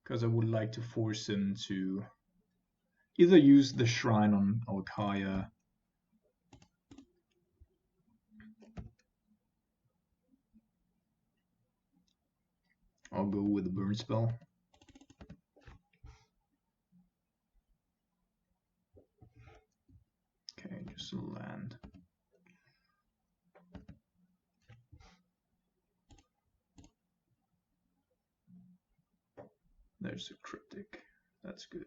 because I would like to force him to either use the shrine on our Kaya or go with the burn spell. Just land. There's a cryptic. That's good.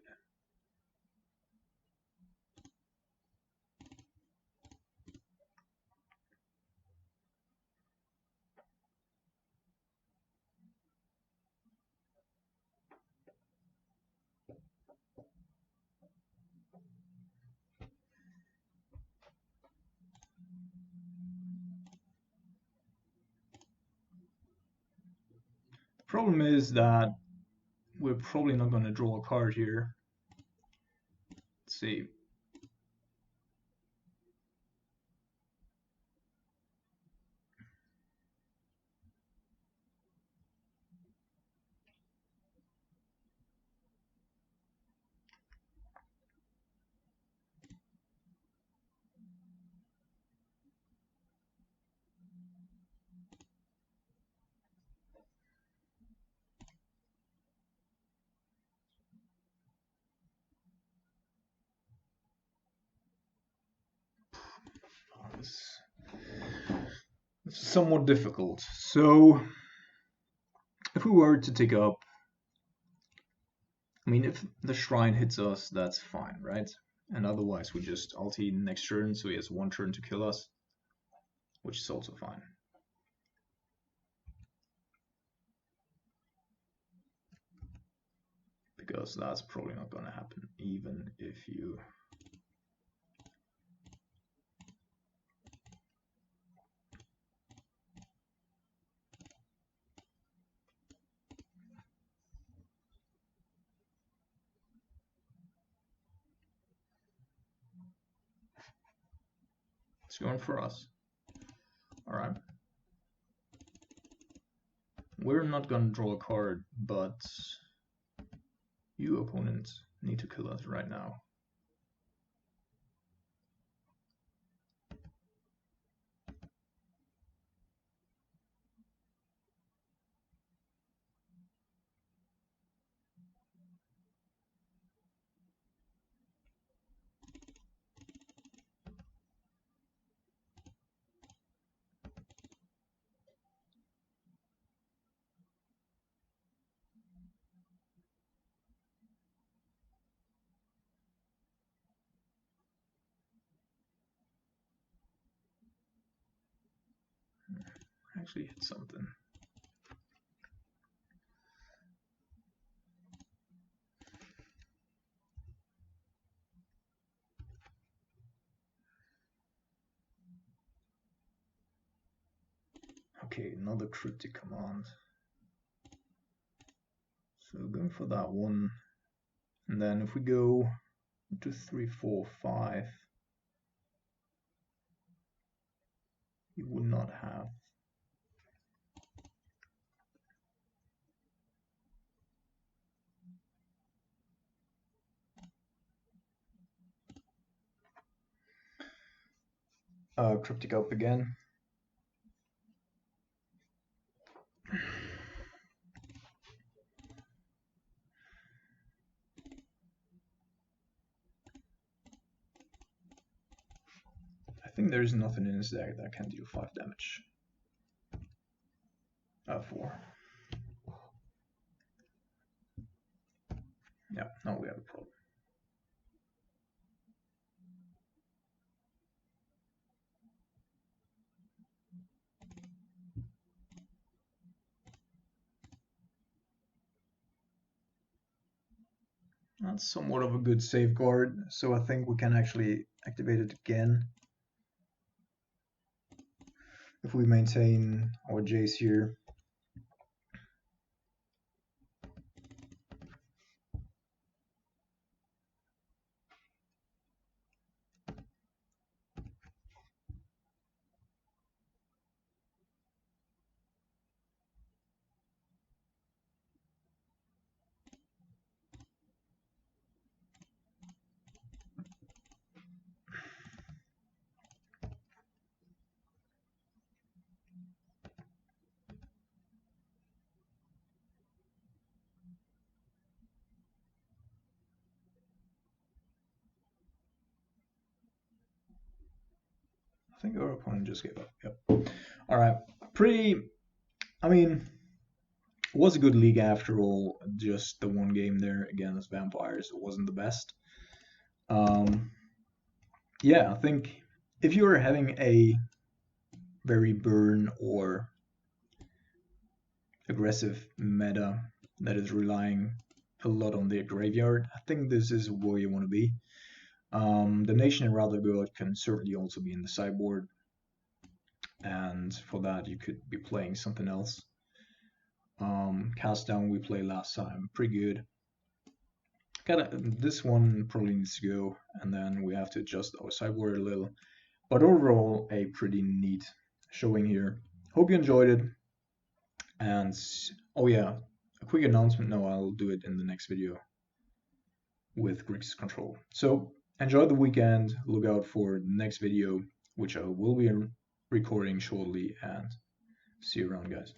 Problem is that we're probably not going to draw a card here. Let's see. It's somewhat difficult. So if we were to take up, I mean, if the shrine hits us, that's fine, right? And otherwise we just ulti next turn, so he has one turn to kill us, which is also fine. Because that's probably not going to happen, even if you... It's going for us. Alright. We're not going to draw a card, but you opponents need to kill us right now. Actually hit something. Okay, another cryptic command. So going for that one. And then if we go 2, 3, 4, 5, you would not have. Cryptic up again. I think there's nothing in this deck that can deal 5 damage. 4. Yeah, now we have a problem. That's somewhat of a good safeguard, so I think we can actually activate it again. If we maintain our Jace here. I think our opponent just gave up. Yep. All right. Pretty. I mean, it was a good league after all. Just the one game there against Vampires, it wasn't the best. Um, yeah, I think if you are having a very burn or aggressive meta that is relying a lot on their graveyard, I think this is where you want to be. The Nation and Rather God can certainly also be in the sideboard, and for that you could be playing something else. Cast Down we played last time, pretty good. This one probably needs to go, and then we have to adjust our sideboard a little. But overall, a pretty neat showing here. Hope you enjoyed it. And oh yeah, a quick announcement. No, I'll do it in the next video with Grixis Control. So enjoy the weekend. Look out for the next video, which I will be recording shortly. And see you around, guys.